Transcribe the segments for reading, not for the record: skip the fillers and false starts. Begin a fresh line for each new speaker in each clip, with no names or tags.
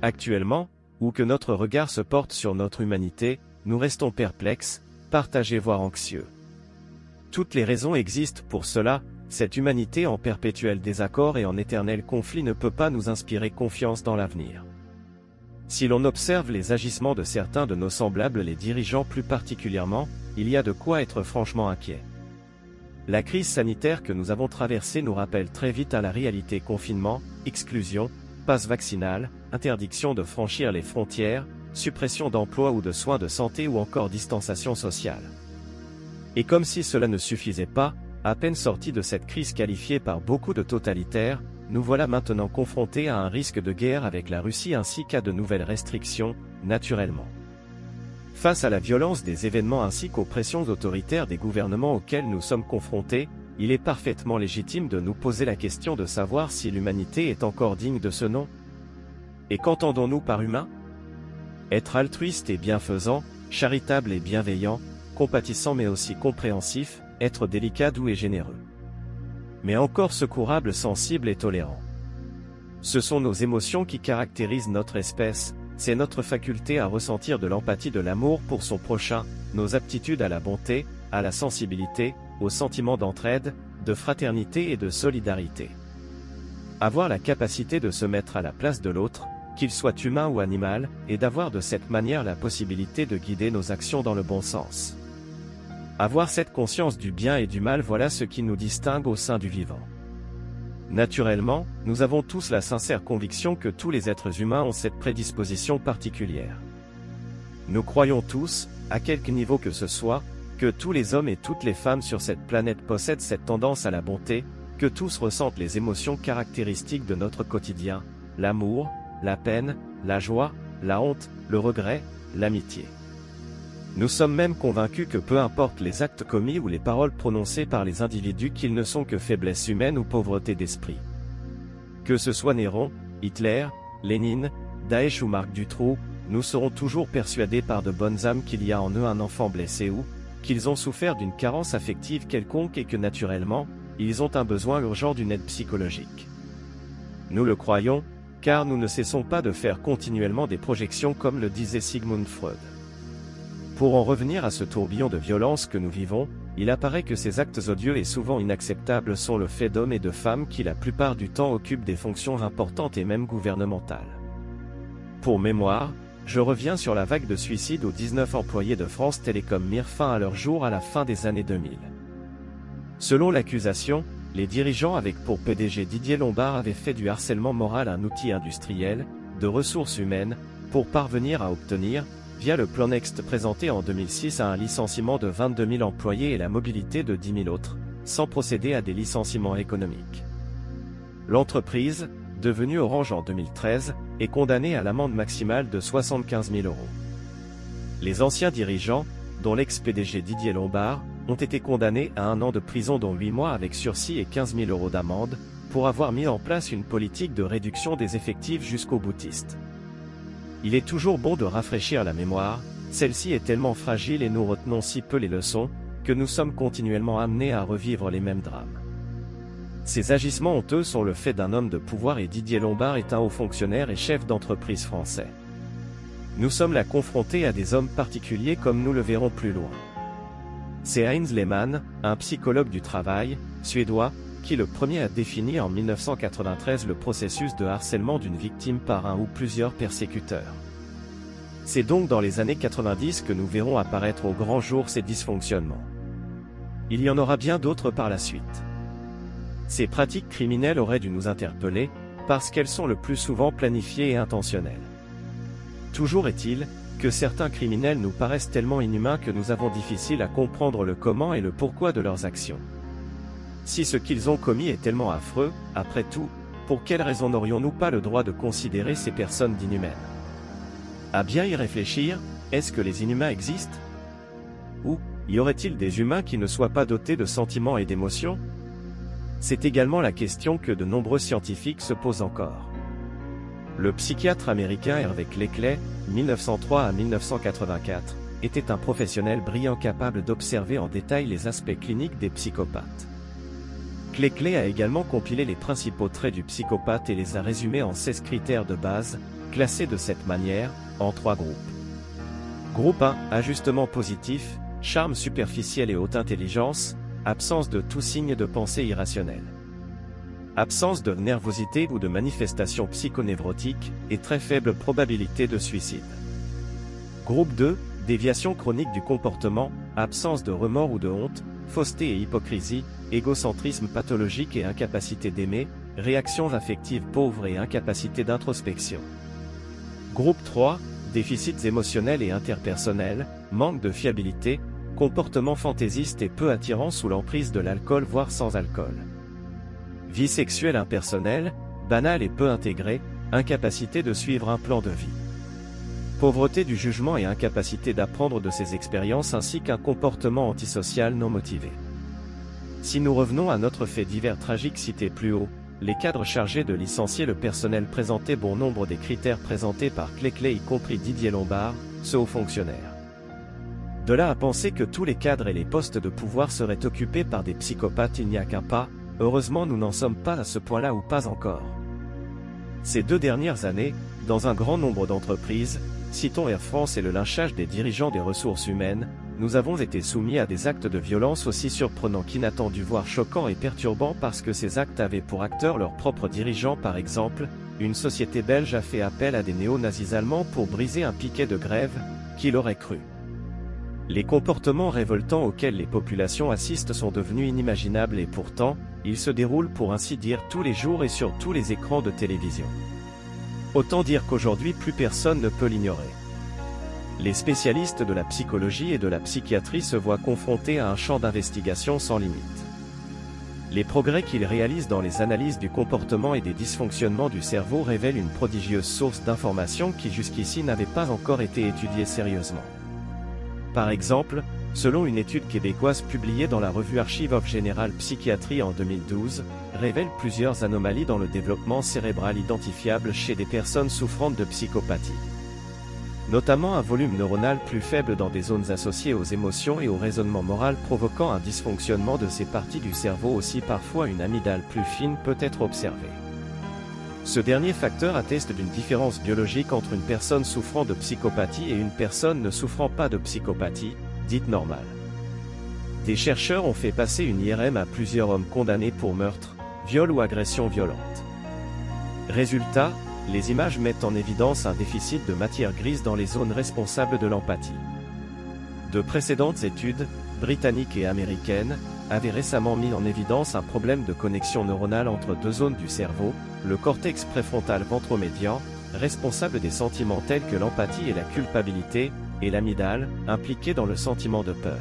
Actuellement, où que notre regard se porte sur notre humanité, nous restons perplexes, partagés voire anxieux. Toutes les raisons existent pour cela, cette humanité en perpétuel désaccord et en éternel conflit ne peut pas nous inspirer confiance dans l'avenir. Si l'on observe les agissements de certains de nos semblables, les dirigeants plus particulièrement, il y a de quoi être franchement inquiet. La crise sanitaire que nous avons traversée nous rappelle très vite à la réalité: confinement, exclusion, passe vaccinal, interdiction de franchir les frontières, suppression d'emplois ou de soins de santé ou encore distanciation sociale. Et comme si cela ne suffisait pas, à peine sortis de cette crise qualifiée par beaucoup de totalitaire, nous voilà maintenant confrontés à un risque de guerre avec la Russie ainsi qu'à de nouvelles restrictions, naturellement. Face à la violence des événements ainsi qu'aux pressions autoritaires des gouvernements auxquels nous sommes confrontés, il est parfaitement légitime de nous poser la question de savoir si l'humanité est encore digne de ce nom. Et qu'entendons-nous par humain? Être altruiste et bienfaisant, charitable et bienveillant, compatissant mais aussi compréhensif, être délicat, doux et généreux. Mais encore secourable, sensible et tolérant. Ce sont nos émotions qui caractérisent notre espèce, c'est notre faculté à ressentir de l'empathie, de l'amour pour son prochain, nos aptitudes à la bonté, à la sensibilité, au sentiment d'entraide, de fraternité et de solidarité. Avoir la capacité de se mettre à la place de l'autre, qu'il soit humain ou animal, et d'avoir de cette manière la possibilité de guider nos actions dans le bon sens. Avoir cette conscience du bien et du mal, voilà ce qui nous distingue au sein du vivant. Naturellement, nous avons tous la sincère conviction que tous les êtres humains ont cette prédisposition particulière. Nous croyons tous, à quelque niveau que ce soit, que tous les hommes et toutes les femmes sur cette planète possèdent cette tendance à la bonté, que tous ressentent les émotions caractéristiques de notre quotidien, l'amour, la peine, la joie, la honte, le regret, l'amitié. Nous sommes même convaincus que peu importe les actes commis ou les paroles prononcées par les individus, qu'ils ne sont que faiblesse humaine ou pauvreté d'esprit. Que ce soit Néron, Hitler, Lénine, Daesh ou Marc Dutroux, nous serons toujours persuadés par de bonnes âmes qu'il y a en eux un enfant blessé ou qu'ils ont souffert d'une carence affective quelconque et que naturellement, ils ont un besoin urgent d'une aide psychologique. Nous le croyons, car nous ne cessons pas de faire continuellement des projections comme le disait Sigmund Freud. Pour en revenir à ce tourbillon de violence que nous vivons, il apparaît que ces actes odieux et souvent inacceptables sont le fait d'hommes et de femmes qui la plupart du temps occupent des fonctions importantes et même gouvernementales. Pour mémoire, je reviens sur la vague de suicides aux 19 employés de France Télécom mirent fin à leur jour à la fin des années 2000. Selon l'accusation, les dirigeants avec pour PDG Didier Lombard avaient fait du harcèlement moral un outil industriel, de ressources humaines, pour parvenir à obtenir, via le plan Next présenté en 2006, à un licenciement de 22 000 employés et la mobilité de 10 000 autres, sans procéder à des licenciements économiques. L'entreprise, devenue Orange en 2013, est condamnée à l'amende maximale de 75 000 €. Les anciens dirigeants, dont l'ex-PDG Didier Lombard, ont été condamnés à 1 an de prison dont 8 mois avec sursis et 15 000 € d'amende, pour avoir mis en place une politique de réduction des effectifs jusqu'au boutiste. Il est toujours bon de rafraîchir la mémoire, celle-ci est tellement fragile et nous retenons si peu les leçons, que nous sommes continuellement amenés à revivre les mêmes drames. Ces agissements honteux sont le fait d'un homme de pouvoir et Didier Lombard est un haut fonctionnaire et chef d'entreprise français. Nous sommes là confrontés à des hommes particuliers comme nous le verrons plus loin. C'est Heinz Lehmann, un psychologue du travail, suédois, qui le premier a défini en 1993 le processus de harcèlement d'une victime par un ou plusieurs persécuteurs. C'est donc dans les années 90 que nous verrons apparaître au grand jour ces dysfonctionnements. Il y en aura bien d'autres par la suite. Ces pratiques criminelles auraient dû nous interpeller, parce qu'elles sont le plus souvent planifiées et intentionnelles. Toujours est-il, que certains criminels nous paraissent tellement inhumains que nous avons difficile à comprendre le comment et le pourquoi de leurs actions. Si ce qu'ils ont commis est tellement affreux, après tout, pour quelle raison n'aurions-nous pas le droit de considérer ces personnes d'inhumaines? À bien y réfléchir, est-ce que les inhumains existent? Ou, y aurait-il des humains qui ne soient pas dotés de sentiments et d'émotions? C'est également la question que de nombreux scientifiques se posent encore. Le psychiatre américain Hervé Cleckley, 1903 à 1984, était un professionnel brillant capable d'observer en détail les aspects cliniques des psychopathes. Cleckley a également compilé les principaux traits du psychopathe et les a résumés en 16 critères de base, classés de cette manière, en 3 groupes. Groupe 1, ajustement positif, charme superficiel et haute intelligence, absence de tout signe de pensée irrationnelle. Absence de nervosité ou de manifestation psychonévrotique, et très faible probabilité de suicide. Groupe 2, déviation chronique du comportement, absence de remords ou de honte, fausseté et hypocrisie, égocentrisme pathologique et incapacité d'aimer, réactions affectives pauvres et incapacité d'introspection. Groupe 3, déficits émotionnels et interpersonnels, manque de fiabilité, comportement fantaisiste et peu attirant sous l'emprise de l'alcool voire sans alcool. Vie sexuelle impersonnelle, banale et peu intégrée, incapacité de suivre un plan de vie. Pauvreté du jugement et incapacité d'apprendre de ses expériences ainsi qu'un comportement antisocial non motivé. Si nous revenons à notre fait divers tragique cité plus haut, les cadres chargés de licencier le personnel présentaient bon nombre des critères présentés par Cleclet y compris Didier Lombard, ce haut fonctionnaire. De là à penser que tous les cadres et les postes de pouvoir seraient occupés par des psychopathes, il n'y a qu'un pas, heureusement nous n'en sommes pas à ce point-là ou pas encore. Ces 2 dernières années, dans un grand nombre d'entreprises, citons Air France et le lynchage des dirigeants des ressources humaines, nous avons été soumis à des actes de violence aussi surprenants qu'inattendus voire choquants et perturbants parce que ces actes avaient pour acteurs leurs propres dirigeants. Par exemple, une société belge a fait appel à des néo-nazis allemands pour briser un piquet de grève, qui l'aurait cru. Les comportements révoltants auxquels les populations assistent sont devenus inimaginables et pourtant, ils se déroulent pour ainsi dire tous les jours et sur tous les écrans de télévision. Autant dire qu'aujourd'hui plus personne ne peut l'ignorer. Les spécialistes de la psychologie et de la psychiatrie se voient confrontés à un champ d'investigation sans limite. Les progrès qu'ils réalisent dans les analyses du comportement et des dysfonctionnements du cerveau révèlent une prodigieuse source d'informations qui jusqu'ici n'avait pas encore été étudiée sérieusement. Par exemple, selon une étude québécoise publiée dans la revue Archive of General Psychiatry en 2012, révèle plusieurs anomalies dans le développement cérébral identifiables chez des personnes souffrant de psychopathie. Notamment un volume neuronal plus faible dans des zones associées aux émotions et au raisonnement moral provoquant un dysfonctionnement de ces parties du cerveau aussi parfois une amygdale plus fine peut être observée. Ce dernier facteur atteste d'une différence biologique entre une personne souffrant de psychopathie et une personne ne souffrant pas de psychopathie, dite normale. Des chercheurs ont fait passer une IRM à plusieurs hommes condamnés pour meurtre, viol ou agression violente. Résultat, les images mettent en évidence un déficit de matière grise dans les zones responsables de l'empathie. De précédentes études, britanniques et américaines, avaient récemment mis en évidence un problème de connexion neuronale entre 2 zones du cerveau, le cortex préfrontal ventromédian, responsable des sentiments tels que l'empathie et la culpabilité, et l'amygdale, impliquée dans le sentiment de peur.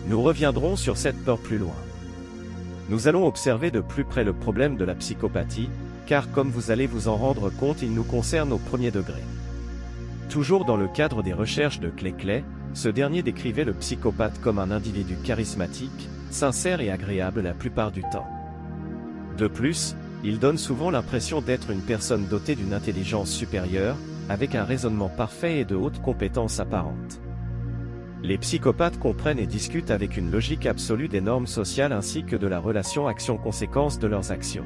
Nous reviendrons sur cette peur plus loin. Nous allons observer de plus près le problème de la psychopathie, car comme vous allez vous en rendre compte, il nous concerne au premier degré. Toujours dans le cadre des recherches de Cleclet, ce dernier décrivait le psychopathe comme un individu charismatique, sincère et agréable la plupart du temps. De plus, il donne souvent l'impression d'être une personne dotée d'une intelligence supérieure, avec un raisonnement parfait et de hautes compétences apparentes. Les psychopathes comprennent et discutent avec une logique absolue des normes sociales ainsi que de la relation action-conséquence de leurs actions.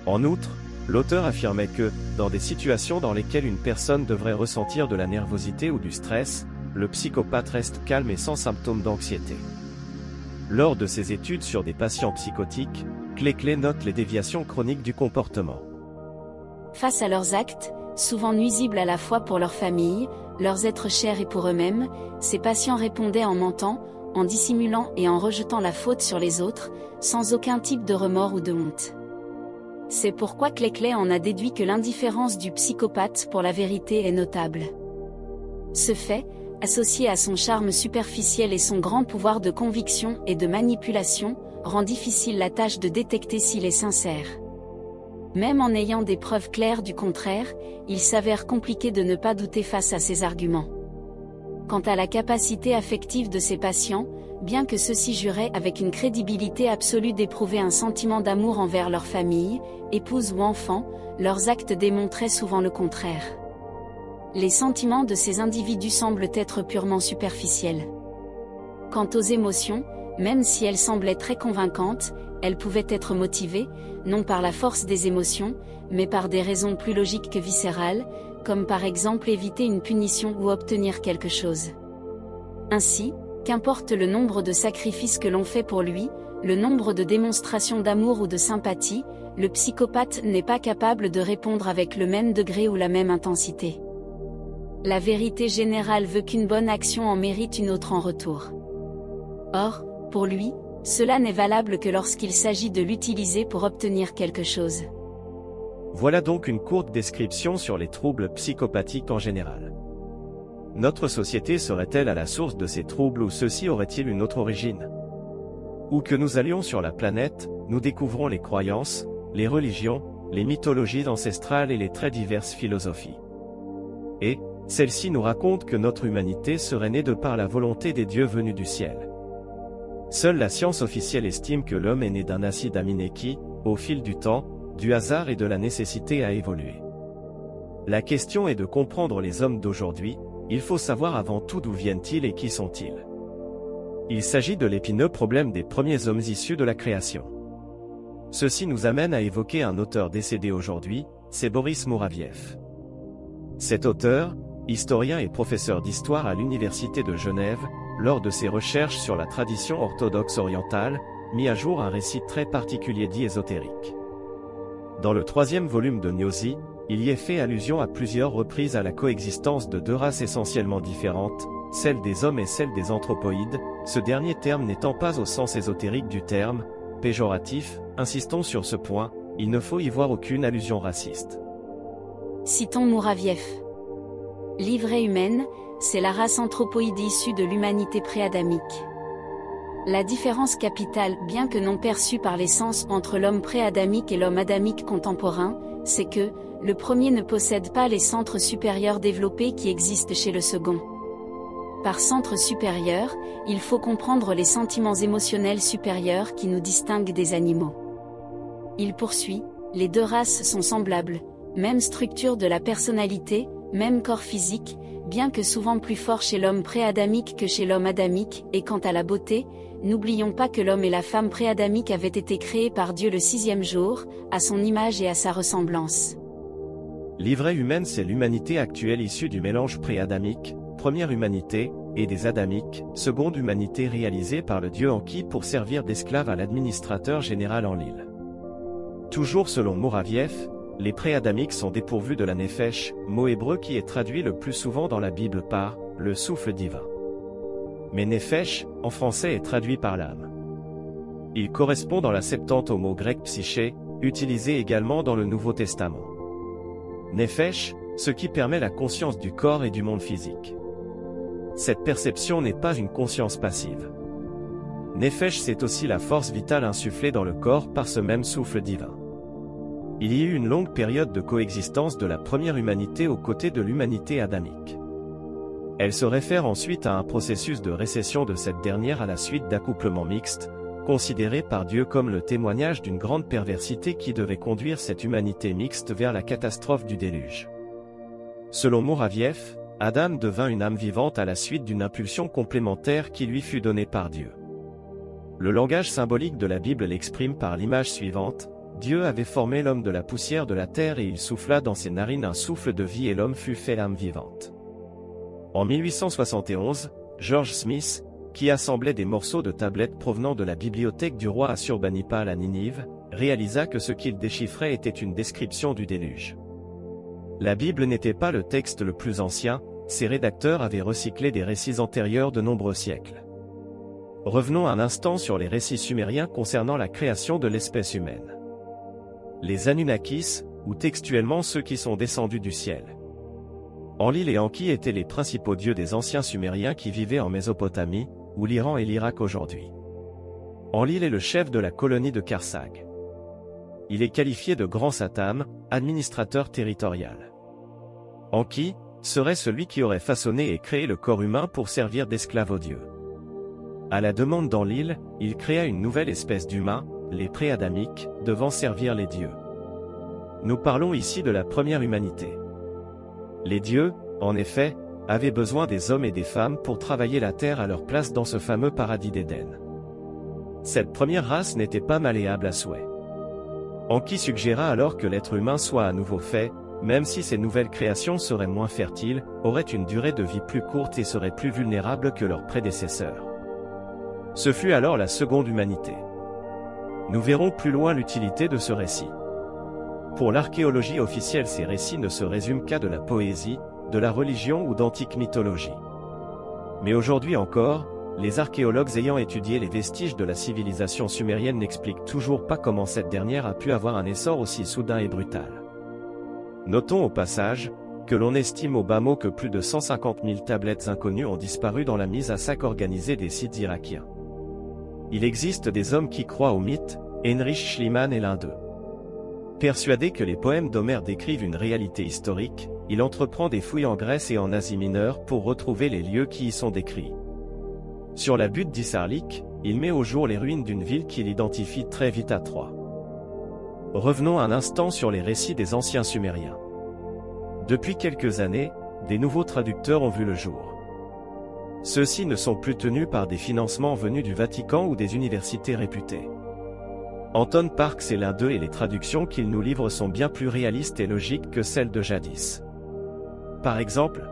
En outre, l'auteur affirmait que, dans des situations dans lesquelles une personne devrait ressentir de la nervosité ou du stress, le psychopathe reste calme et sans symptômes d'anxiété. Lors de ses études sur des patients psychotiques, Cleclet note les déviations chroniques du comportement.
Face à leurs actes, souvent nuisibles à la fois pour leur famille, leurs êtres chers et pour eux-mêmes, ces patients répondaient en mentant, en dissimulant et en rejetant la faute sur les autres, sans aucun type de remords ou de honte. C'est pourquoi Cleclet en a déduit que l'indifférence du psychopathe pour la vérité est notable. Ce fait, associé à son charme superficiel et son grand pouvoir de conviction et de manipulation, rend difficile la tâche de détecter s'il est sincère. Même en ayant des preuves claires du contraire, il s'avère compliqué de ne pas douter face à ces arguments. Quant à la capacité affective de ces patients, bien que ceux-ci juraient avec une crédibilité absolue d'éprouver un sentiment d'amour envers leur famille, épouse ou enfant, leurs actes démontraient souvent le contraire. Les sentiments de ces individus semblent être purement superficiels. Quant aux émotions, même si elles semblaient très convaincantes, elle pouvait être motivée, non par la force des émotions, mais par des raisons plus logiques que viscérales, comme par exemple éviter une punition ou obtenir quelque chose. Ainsi, qu'importe le nombre de sacrifices que l'on fait pour lui, le nombre de démonstrations d'amour ou de sympathie, le psychopathe n'est pas capable de répondre avec le même degré ou la même intensité. La vérité générale veut qu'une bonne action en mérite une autre en retour. Or, pour lui, cela n'est valable que lorsqu'il s'agit de l'utiliser pour obtenir quelque chose.
Voilà donc une courte description sur les troubles psychopathiques en général. Notre société serait-elle à la source de ces troubles ou ceux-ci auraient-ils une autre origine? Où que nous allions sur la planète, nous découvrons les croyances, les religions, les mythologies ancestrales et les très diverses philosophies. Et, celles-ci nous racontent que notre humanité serait née de par la volonté des dieux venus du ciel. Seule la science officielle estime que l'homme est né d'un acide aminé qui, au fil du temps, du hasard et de la nécessité a évolué. La question est de comprendre les hommes d'aujourd'hui, il faut savoir avant tout d'où viennent-ils et qui sont-ils. Il s'agit de l'épineux problème des premiers hommes issus de la création. Ceci nous amène à évoquer un auteur décédé aujourd'hui, c'est Boris Moraviev. Cet auteur, historien et professeur d'histoire à l'Université de Genève, lors de ses recherches sur la tradition orthodoxe orientale, mit à jour un récit très particulier dit ésotérique. Dans le 3e volume de Gnosis, il y est fait allusion à plusieurs reprises à la coexistence de deux races essentiellement différentes, celle des hommes et celle des anthropoïdes, ce dernier terme n'étant pas au sens ésotérique du terme, péjoratif, insistons sur ce point, il ne faut y voir aucune allusion raciste.
Citons Moraviev. L'ivrée humaine, c'est la race anthropoïde issue de l'humanité préadamique. La différence capitale, bien que non perçue par les sens entre l'homme préadamique et l'homme adamique contemporain, c'est que, le premier ne possède pas les centres supérieurs développés qui existent chez le second. Par centre supérieur, il faut comprendre les sentiments émotionnels supérieurs qui nous distinguent des animaux. Il poursuit, les deux races sont semblables, même structure de la personnalité, même corps physique, bien que souvent plus fort chez l'homme préadamique que chez l'homme adamique, et quant à la beauté, n'oublions pas que l'homme et la femme préadamique avaient été créés par Dieu le 6e jour, à son image et à sa ressemblance.
L'ivrée humaine c'est l'humanité actuelle issue du mélange préadamique, première humanité, et des adamiques, seconde humanité réalisée par le dieu Enki pour servir d'esclave à l'administrateur général Enlil. Toujours selon Moraviev, les préadamiques sont dépourvus de la nefesh, mot hébreu qui est traduit le plus souvent dans la Bible par « le souffle divin ». Mais nefesh, en français est traduit par l'âme. Il correspond dans la Septante au mot grec psyché, utilisé également dans le Nouveau Testament. Nefesh, ce qui permet la conscience du corps et du monde physique. Cette perception n'est pas une conscience passive. Nefesh c'est aussi la force vitale insufflée dans le corps par ce même souffle divin. Il y eut une longue période de coexistence de la première humanité aux côtés de l'humanité adamique. Elle se réfère ensuite à un processus de récession de cette dernière à la suite d'accouplements mixtes, considéré par Dieu comme le témoignage d'une grande perversité qui devait conduire cette humanité mixte vers la catastrophe du déluge. Selon Moraviev, Adam devint une âme vivante à la suite d'une impulsion complémentaire qui lui fut donnée par Dieu. Le langage symbolique de la Bible l'exprime par l'image suivante. Dieu avait formé l'homme de la poussière de la terre et il souffla dans ses narines un souffle de vie et l'homme fut fait âme vivante. En 1871, George Smith, qui assemblait des morceaux de tablettes provenant de la bibliothèque du roi Assurbanipal à Ninive, réalisa que ce qu'il déchiffrait était une description du déluge. La Bible n'était pas le texte le plus ancien, ses rédacteurs avaient recyclé des récits antérieurs de nombreux siècles. Revenons un instant sur les récits sumériens concernant la création de l'espèce humaine. Les Anunnakis, ou textuellement ceux qui sont descendus du ciel. Enlil et Enki étaient les principaux dieux des anciens Sumériens qui vivaient en Mésopotamie, ou l'Iran et l'Irak aujourd'hui. Enlil est le chef de la colonie de Karsag. Il est qualifié de grand Satam, administrateur territorial. Enki serait celui qui aurait façonné et créé le corps humain pour servir d'esclave aux dieux. À la demande d'Enlil, il créa une nouvelle espèce d'humains, les préadamiques, devant servir les dieux. Nous parlons ici de la première humanité. Les dieux, en effet, avaient besoin des hommes et des femmes pour travailler la terre à leur place dans ce fameux paradis d'Éden. Cette première race n'était pas malléable à souhait. Anki suggéra alors que l'être humain soit à nouveau fait, même si ces nouvelles créations seraient moins fertiles, auraient une durée de vie plus courte et seraient plus vulnérables que leurs prédécesseurs. Ce fut alors la seconde humanité. Nous verrons plus loin l'utilité de ce récit. Pour l'archéologie officielle, ces récits ne se résument qu'à de la poésie, de la religion ou d'antique mythologie. Mais aujourd'hui encore, les archéologues ayant étudié les vestiges de la civilisation sumérienne n'expliquent toujours pas comment cette dernière a pu avoir un essor aussi soudain et brutal. Notons au passage, que l'on estime au bas mot que plus de 150 000 tablettes inconnues ont disparu dans la mise à sac organisée des sites irakiens. Il existe des hommes qui croient au mythe, Heinrich Schliemann est l'un d'eux. Persuadé que les poèmes d'Homère décrivent une réalité historique, il entreprend des fouilles en Grèce et en Asie mineure pour retrouver les lieux qui y sont décrits. Sur la butte d'Issarlik, il met au jour les ruines d'une ville qu'il identifie très vite à Troie. Revenons un instant sur les récits des anciens Sumériens. Depuis quelques années, des nouveaux traducteurs ont vu le jour. Ceux-ci ne sont plus tenus par des financements venus du Vatican ou des universités réputées. Anton Parks est l'un d'eux et les traductions qu'il nous livre sont bien plus réalistes et logiques que celles de jadis. Par exemple,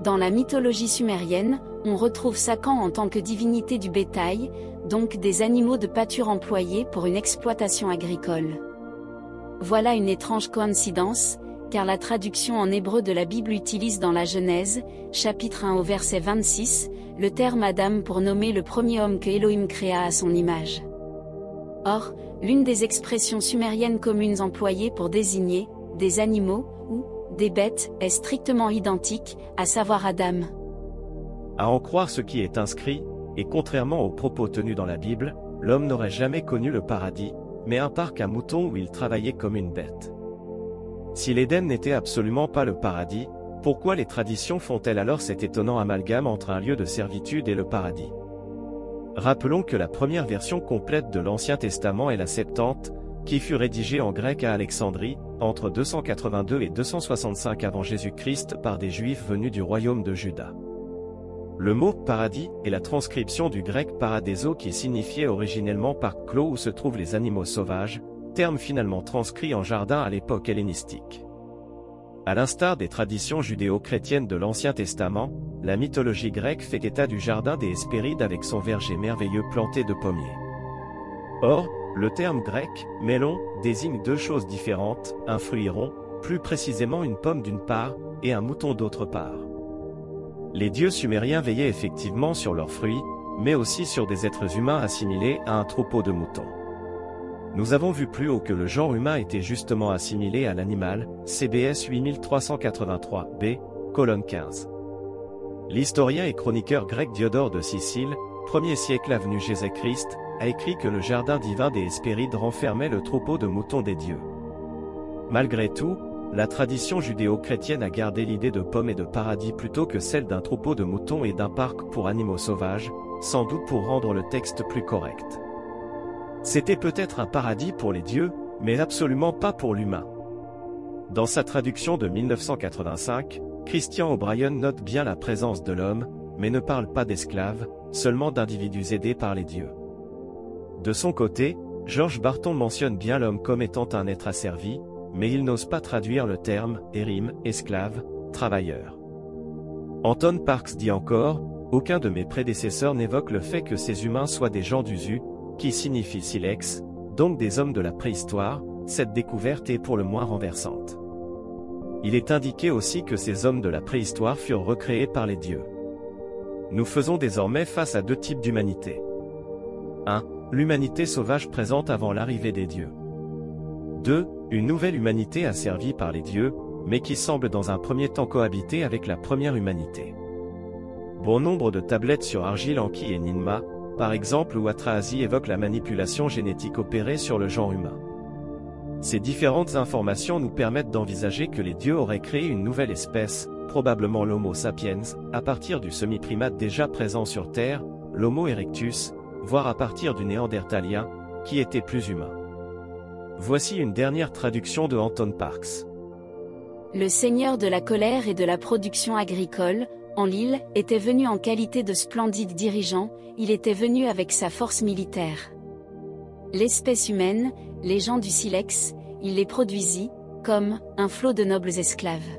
dans la mythologie sumérienne, on retrouve Sakan en tant que divinité du bétail, donc des animaux de pâture employés pour une exploitation agricole. Voilà une étrange coïncidence, car la traduction en hébreu de la Bible utilise dans la Genèse, chapitre 1 au verset 26, le terme Adam pour nommer le premier homme que Elohim créa à son image. Or, l'une des expressions sumériennes communes employées pour désigner des animaux ou des bêtes est strictement identique, à savoir Adam.
À en croire ce qui est inscrit, et contrairement aux propos tenus dans la Bible, l'homme n'aurait jamais connu le paradis, mais un parc à moutons où il travaillait comme une bête. Si l'Éden n'était absolument pas le paradis, pourquoi les traditions font-elles alors cet étonnant amalgame entre un lieu de servitude et le paradis ? Rappelons que la première version complète de l'Ancien Testament est la Septante, qui fut rédigée en grec à Alexandrie, entre 282 et 265 avant Jésus-Christ par des Juifs venus du royaume de Juda. Le mot « paradis » est la transcription du grec « paradeiso » qui signifiait originellement parc clos où se trouvent les animaux sauvages, terme finalement transcrit en jardin à l'époque hellénistique. À l'instar des traditions judéo-chrétiennes de l'Ancien Testament, la mythologie grecque fait état du jardin des Hespérides avec son verger merveilleux planté de pommiers. Or, le terme grec « mélon » désigne deux choses différentes, un fruit rond, plus précisément une pomme d'une part, et un mouton d'autre part. Les dieux sumériens veillaient effectivement sur leurs fruits, mais aussi sur des êtres humains assimilés à un troupeau de moutons. Nous avons vu plus haut que le genre humain était justement assimilé à l'animal, CBS 8383b, colonne 15. L'historien et chroniqueur grec Diodore de Sicile, 1er siècle avenue Jésus-Christ, a écrit que le jardin divin des Hespérides renfermait le troupeau de moutons des dieux. Malgré tout, la tradition judéo-chrétienne a gardé l'idée de pommes et de paradis plutôt que celle d'un troupeau de moutons et d'un parc pour animaux sauvages, sans doute pour rendre le texte plus correct. C'était peut-être un paradis pour les dieux, mais absolument pas pour l'humain. Dans sa traduction de 1985, Christian O'Brien note bien la présence de l'homme, mais ne parle pas d'esclaves, seulement d'individus aidés par les dieux. De son côté, Georges Barton mentionne bien l'homme comme étant un être asservi, mais il n'ose pas traduire le terme « érim », esclave, travailleur. Anton Parks dit encore « Aucun de mes prédécesseurs n'évoque le fait que ces humains soient des gens d'Usu, qui signifie silex, donc des hommes de la préhistoire, cette découverte est pour le moins renversante. Il est indiqué aussi que ces hommes de la préhistoire furent recréés par les dieux. Nous faisons désormais face à deux types d'humanité. 1. L'humanité sauvage présente avant l'arrivée des dieux. 2. Une nouvelle humanité asservie par les dieux, mais qui semble dans un premier temps cohabiter avec la première humanité. Bon nombre de tablettes sur argile Anki et Ninma, par exemple, où Atrahasis évoque la manipulation génétique opérée sur le genre humain. Ces différentes informations nous permettent d'envisager que les dieux auraient créé une nouvelle espèce, probablement l'Homo sapiens, à partir du semi-primate déjà présent sur Terre, l'Homo erectus, voire à partir du néandertalien, qui était plus humain. Voici une dernière traduction de Anton Parks.
Le Seigneur de la colère et de la production agricole, Enlil, était venu en qualité de splendide dirigeant, il était venu avec sa force militaire. L'espèce humaine, les gens du silex, il les produisit, comme un flot de nobles esclaves.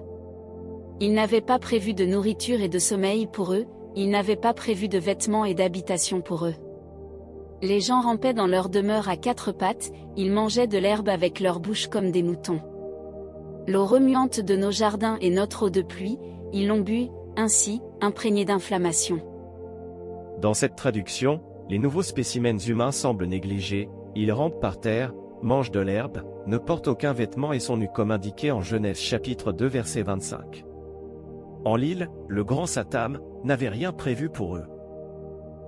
Il n'avait pas prévu de nourriture et de sommeil pour eux, il n'avait pas prévu de vêtements et d'habitation pour eux. Les gens rampaient dans leur demeure à quatre pattes, ils mangeaient de l'herbe avec leur bouche comme des moutons. L'eau remuante de nos jardins est notre eau de pluie, ils l'ont bu, ainsi, imprégnée d'inflammation.
Dans cette traduction, les nouveaux spécimens humains semblent négligés, ils rampent par terre, mangent de l'herbe, ne portent aucun vêtement et sont nus comme indiqué en Genèse chapitre 2 verset 25. Enlil, le grand Satam, n'avait rien prévu pour eux.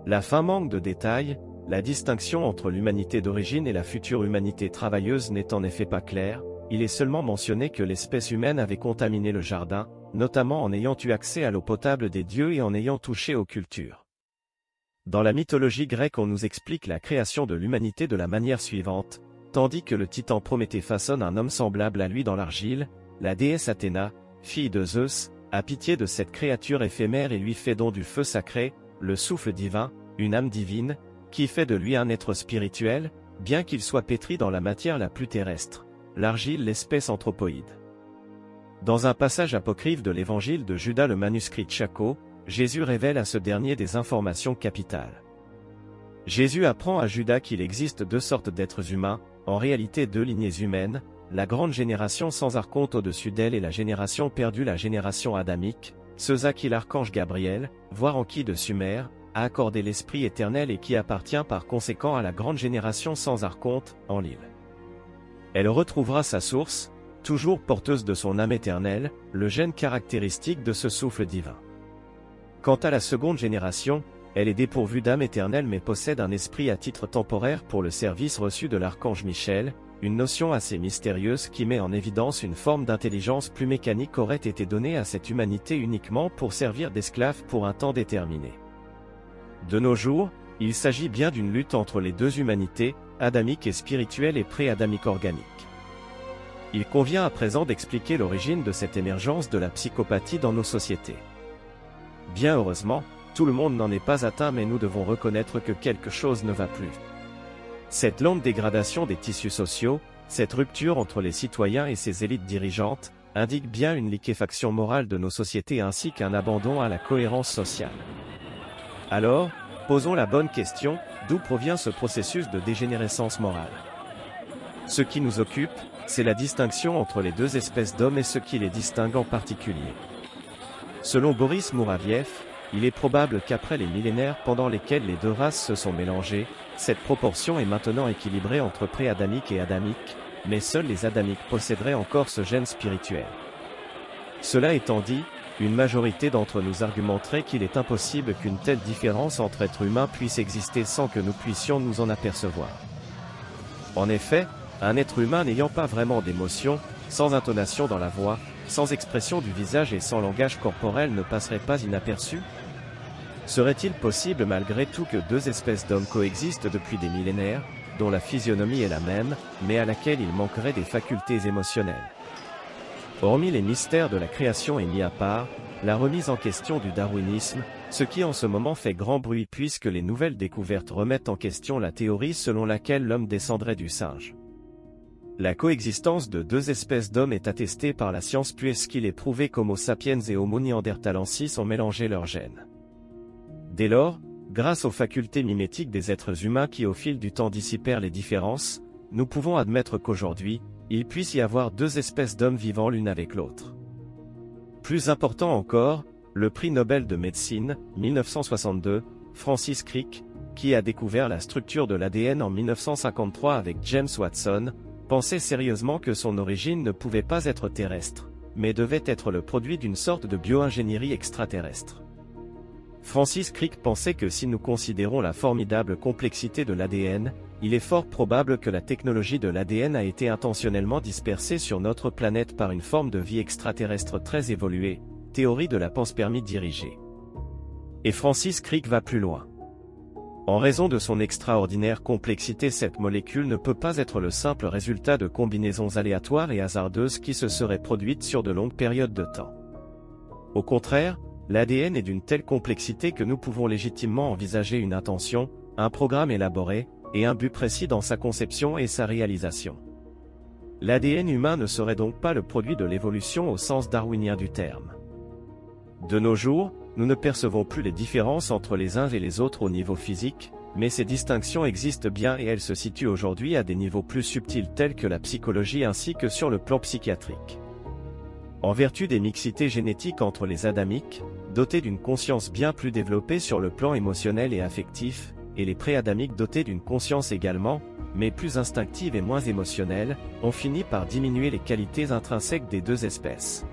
La fin manque de détails, la distinction entre l'humanité d'origine et la future humanité travailleuse n'est en effet pas claire, il est seulement mentionné que l'espèce humaine avait contaminé le jardin, notamment en ayant eu accès à l'eau potable des dieux et en ayant touché aux cultures. Dans la mythologie grecque, on nous explique la création de l'humanité de la manière suivante, tandis que le titan Prométhée façonne un homme semblable à lui dans l'argile, la déesse Athéna, fille de Zeus, a pitié de cette créature éphémère et lui fait don du feu sacré, le souffle divin, une âme divine, qui fait de lui un être spirituel, bien qu'il soit pétri dans la matière la plus terrestre, l'argile l'espèce anthropoïde. Dans un passage apocryphe de l'évangile de Judas le manuscrit Tchako, Jésus révèle à ce dernier des informations capitales. Jésus apprend à Judas qu'il existe deux sortes d'êtres humains, en réalité deux lignées humaines, la grande génération sans archonte au-dessus d'elle et la génération perdue, la génération adamique, ceux à qui l'archange Gabriel, voire en qui de Sumer, a accordé l'esprit éternel et qui appartient par conséquent à la grande génération sans archonte, Enlil. Elle retrouvera sa source, toujours porteuse de son âme éternelle, le gène caractéristique de ce souffle divin. Quant à la seconde génération, elle est dépourvue d'âme éternelle mais possède un esprit à titre temporaire pour le service reçu de l'archange Michel, une notion assez mystérieuse qui met en évidence une forme d'intelligence plus mécanique aurait été donnée à cette humanité uniquement pour servir d'esclave pour un temps déterminé. De nos jours, il s'agit bien d'une lutte entre les deux humanités, adamique et spirituelle et pré-adamique organique. Il convient à présent d'expliquer l'origine de cette émergence de la psychopathie dans nos sociétés. Bien heureusement, tout le monde n'en est pas atteint mais nous devons reconnaître que quelque chose ne va plus. Cette lente dégradation des tissus sociaux, cette rupture entre les citoyens et ces élites dirigeantes, indique bien une liquéfaction morale de nos sociétés ainsi qu'un abandon à la cohérence sociale. Alors, posons la bonne question, d'où provient ce processus de dégénérescence morale? Ce qui nous occupe, c'est la distinction entre les deux espèces d'hommes et ce qui les distingue en particulier. Selon Boris Mouraviev, il est probable qu'après les millénaires pendant lesquels les deux races se sont mélangées, cette proportion est maintenant équilibrée entre pré-adamique et adamique, mais seuls les adamiques posséderaient encore ce gène spirituel. Cela étant dit, une majorité d'entre nous argumenterait qu'il est impossible qu'une telle différence entre êtres humains puisse exister sans que nous puissions nous en apercevoir. En effet, un être humain n'ayant pas vraiment d'émotion, sans intonation dans la voix, sans expression du visage et sans langage corporel ne passerait pas inaperçu? Serait-il possible malgré tout que deux espèces d'hommes coexistent depuis des millénaires, dont la physionomie est la même, mais à laquelle il manquerait des facultés émotionnelles? Hormis les mystères de la création et mis à part, la remise en question du darwinisme, ce qui en ce moment fait grand bruit puisque les nouvelles découvertes remettent en question la théorie selon laquelle l'homme descendrait du singe. La coexistence de deux espèces d'hommes est attestée par la science puisqu'il est prouvé qu'Homo sapiens et Homo neanderthalensis ont mélangé leurs gènes. Dès lors, grâce aux facultés mimétiques des êtres humains qui au fil du temps dissipèrent les différences, nous pouvons admettre qu'aujourd'hui, il puisse y avoir deux espèces d'hommes vivant l'une avec l'autre. Plus important encore, le prix Nobel de médecine, 1962, Francis Crick, qui a découvert la structure de l'ADN en 1953 avec James Watson, pensait sérieusement que son origine ne pouvait pas être terrestre, mais devait être le produit d'une sorte de bio-ingénierie extraterrestre. Francis Crick pensait que si nous considérons la formidable complexité de l'ADN, il est fort probable que la technologie de l'ADN a été intentionnellement dispersée sur notre planète par une forme de vie extraterrestre très évoluée, théorie de la panspermie dirigée. Et Francis Crick va plus loin. En raison de son extraordinaire complexité, cette molécule ne peut pas être le simple résultat de combinaisons aléatoires et hasardeuses qui se seraient produites sur de longues périodes de temps. Au contraire, l'ADN est d'une telle complexité que nous pouvons légitimement envisager une intention, un programme élaboré, et un but précis dans sa conception et sa réalisation. L'ADN humain ne serait donc pas le produit de l'évolution au sens darwinien du terme. De nos jours, nous ne percevons plus les différences entre les uns et les autres au niveau physique, mais ces distinctions existent bien et elles se situent aujourd'hui à des niveaux plus subtils tels que la psychologie ainsi que sur le plan psychiatrique. En vertu des mixités génétiques entre les adamiques, dotés d'une conscience bien plus développée sur le plan émotionnel et affectif, et les pré-adamiques dotés d'une conscience également, mais plus instinctive et moins émotionnelle, ont fini par diminuer les qualités intrinsèques des deux espèces.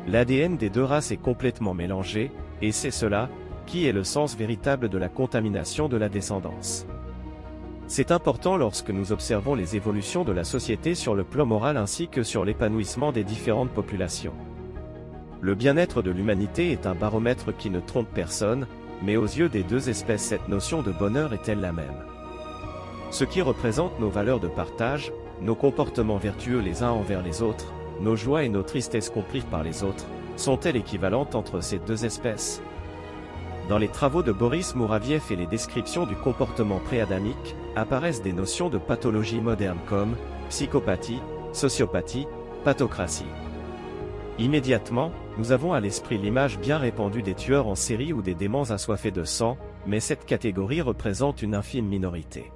L'ADN des deux races est complètement mélangé, et c'est cela, qui est le sens véritable de la contamination de la descendance. C'est important lorsque nous observons les évolutions de la société sur le plan moral ainsi que sur l'épanouissement des différentes populations. Le bien-être de l'humanité est un baromètre qui ne trompe personne, mais aux yeux des deux espèces cette notion de bonheur est-elle la même? Ce qui représente nos valeurs de partage, nos comportements vertueux les uns envers les autres, nos joies et nos tristesses comprises par les autres, sont-elles équivalentes entre ces deux espèces? Dans les travaux de Boris Mouraviev et les descriptions du comportement pré-adamique, apparaissent des notions de pathologie moderne comme psychopathie, sociopathie, pathocratie. Immédiatement, nous avons à l'esprit l'image bien répandue des tueurs en série ou des démons assoiffés de sang, mais cette catégorie représente une infime minorité.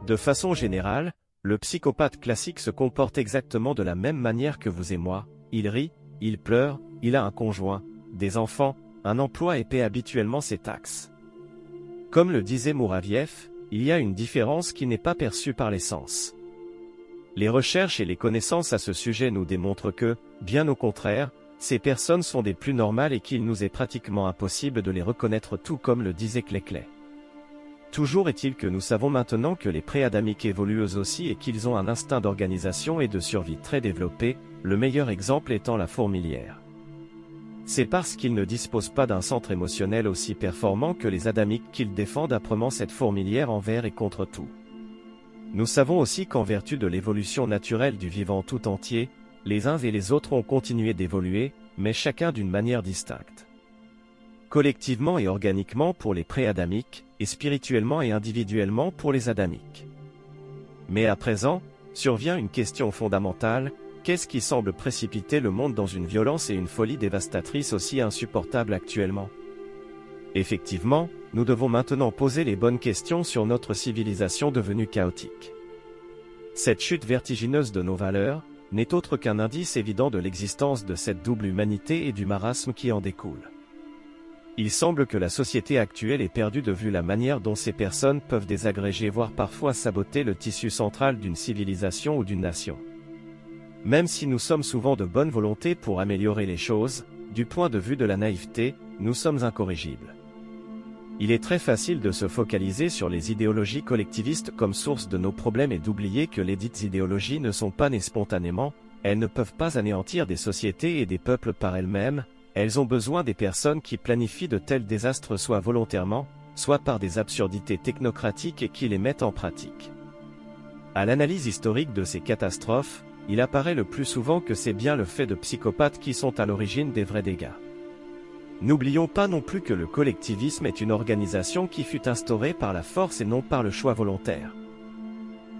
De façon générale, le psychopathe classique se comporte exactement de la même manière que vous et moi, il rit, il pleure, il a un conjoint, des enfants, un emploi et paie habituellement ses taxes. Comme le disait Mouraviev, il y a une différence qui n'est pas perçue par les sens. Les recherches et les connaissances à ce sujet nous démontrent que, bien au contraire, ces personnes sont des plus normales et qu'il nous est pratiquement impossible de les reconnaître tout comme le disait Cleclet. Toujours est-il que nous savons maintenant que les pré-adamiques évoluent eux aussi et qu'ils ont un instinct d'organisation et de survie très développé, le meilleur exemple étant la fourmilière. C'est parce qu'ils ne disposent pas d'un centre émotionnel aussi performant que les adamiques qu'ils défendent âprement cette fourmilière envers et contre tout. Nous savons aussi qu'en vertu de l'évolution naturelle du vivant tout entier, les uns et les autres ont continué d'évoluer, mais chacun d'une manière distincte. Collectivement et organiquement pour les pré-adamiques, et spirituellement et individuellement pour les adamiques. Mais à présent, survient une question fondamentale, qu'est-ce qui semble précipiter le monde dans une violence et une folie dévastatrice aussi insupportables actuellement? Effectivement, nous devons maintenant poser les bonnes questions sur notre civilisation devenue chaotique. Cette chute vertigineuse de nos valeurs n'est autre qu'un indice évident de l'existence de cette double humanité et du marasme qui en découle. Il semble que la société actuelle ait perdu de vue la manière dont ces personnes peuvent désagréger voire parfois saboter le tissu central d'une civilisation ou d'une nation. Même si nous sommes souvent de bonne volonté pour améliorer les choses, du point de vue de la naïveté, nous sommes incorrigibles. Il est très facile de se focaliser sur les idéologies collectivistes comme source de nos problèmes et d'oublier que les dites idéologies ne sont pas nées spontanément, elles ne peuvent pas anéantir des sociétés et des peuples par elles-mêmes, elles ont besoin des personnes qui planifient de tels désastres soit volontairement, soit par des absurdités technocratiques et qui les mettent en pratique. À l'analyse historique de ces catastrophes, il apparaît le plus souvent que c'est bien le fait de psychopathes qui sont à l'origine des vrais dégâts. N'oublions pas non plus que le collectivisme est une organisation qui fut instaurée par la force et non par le choix volontaire.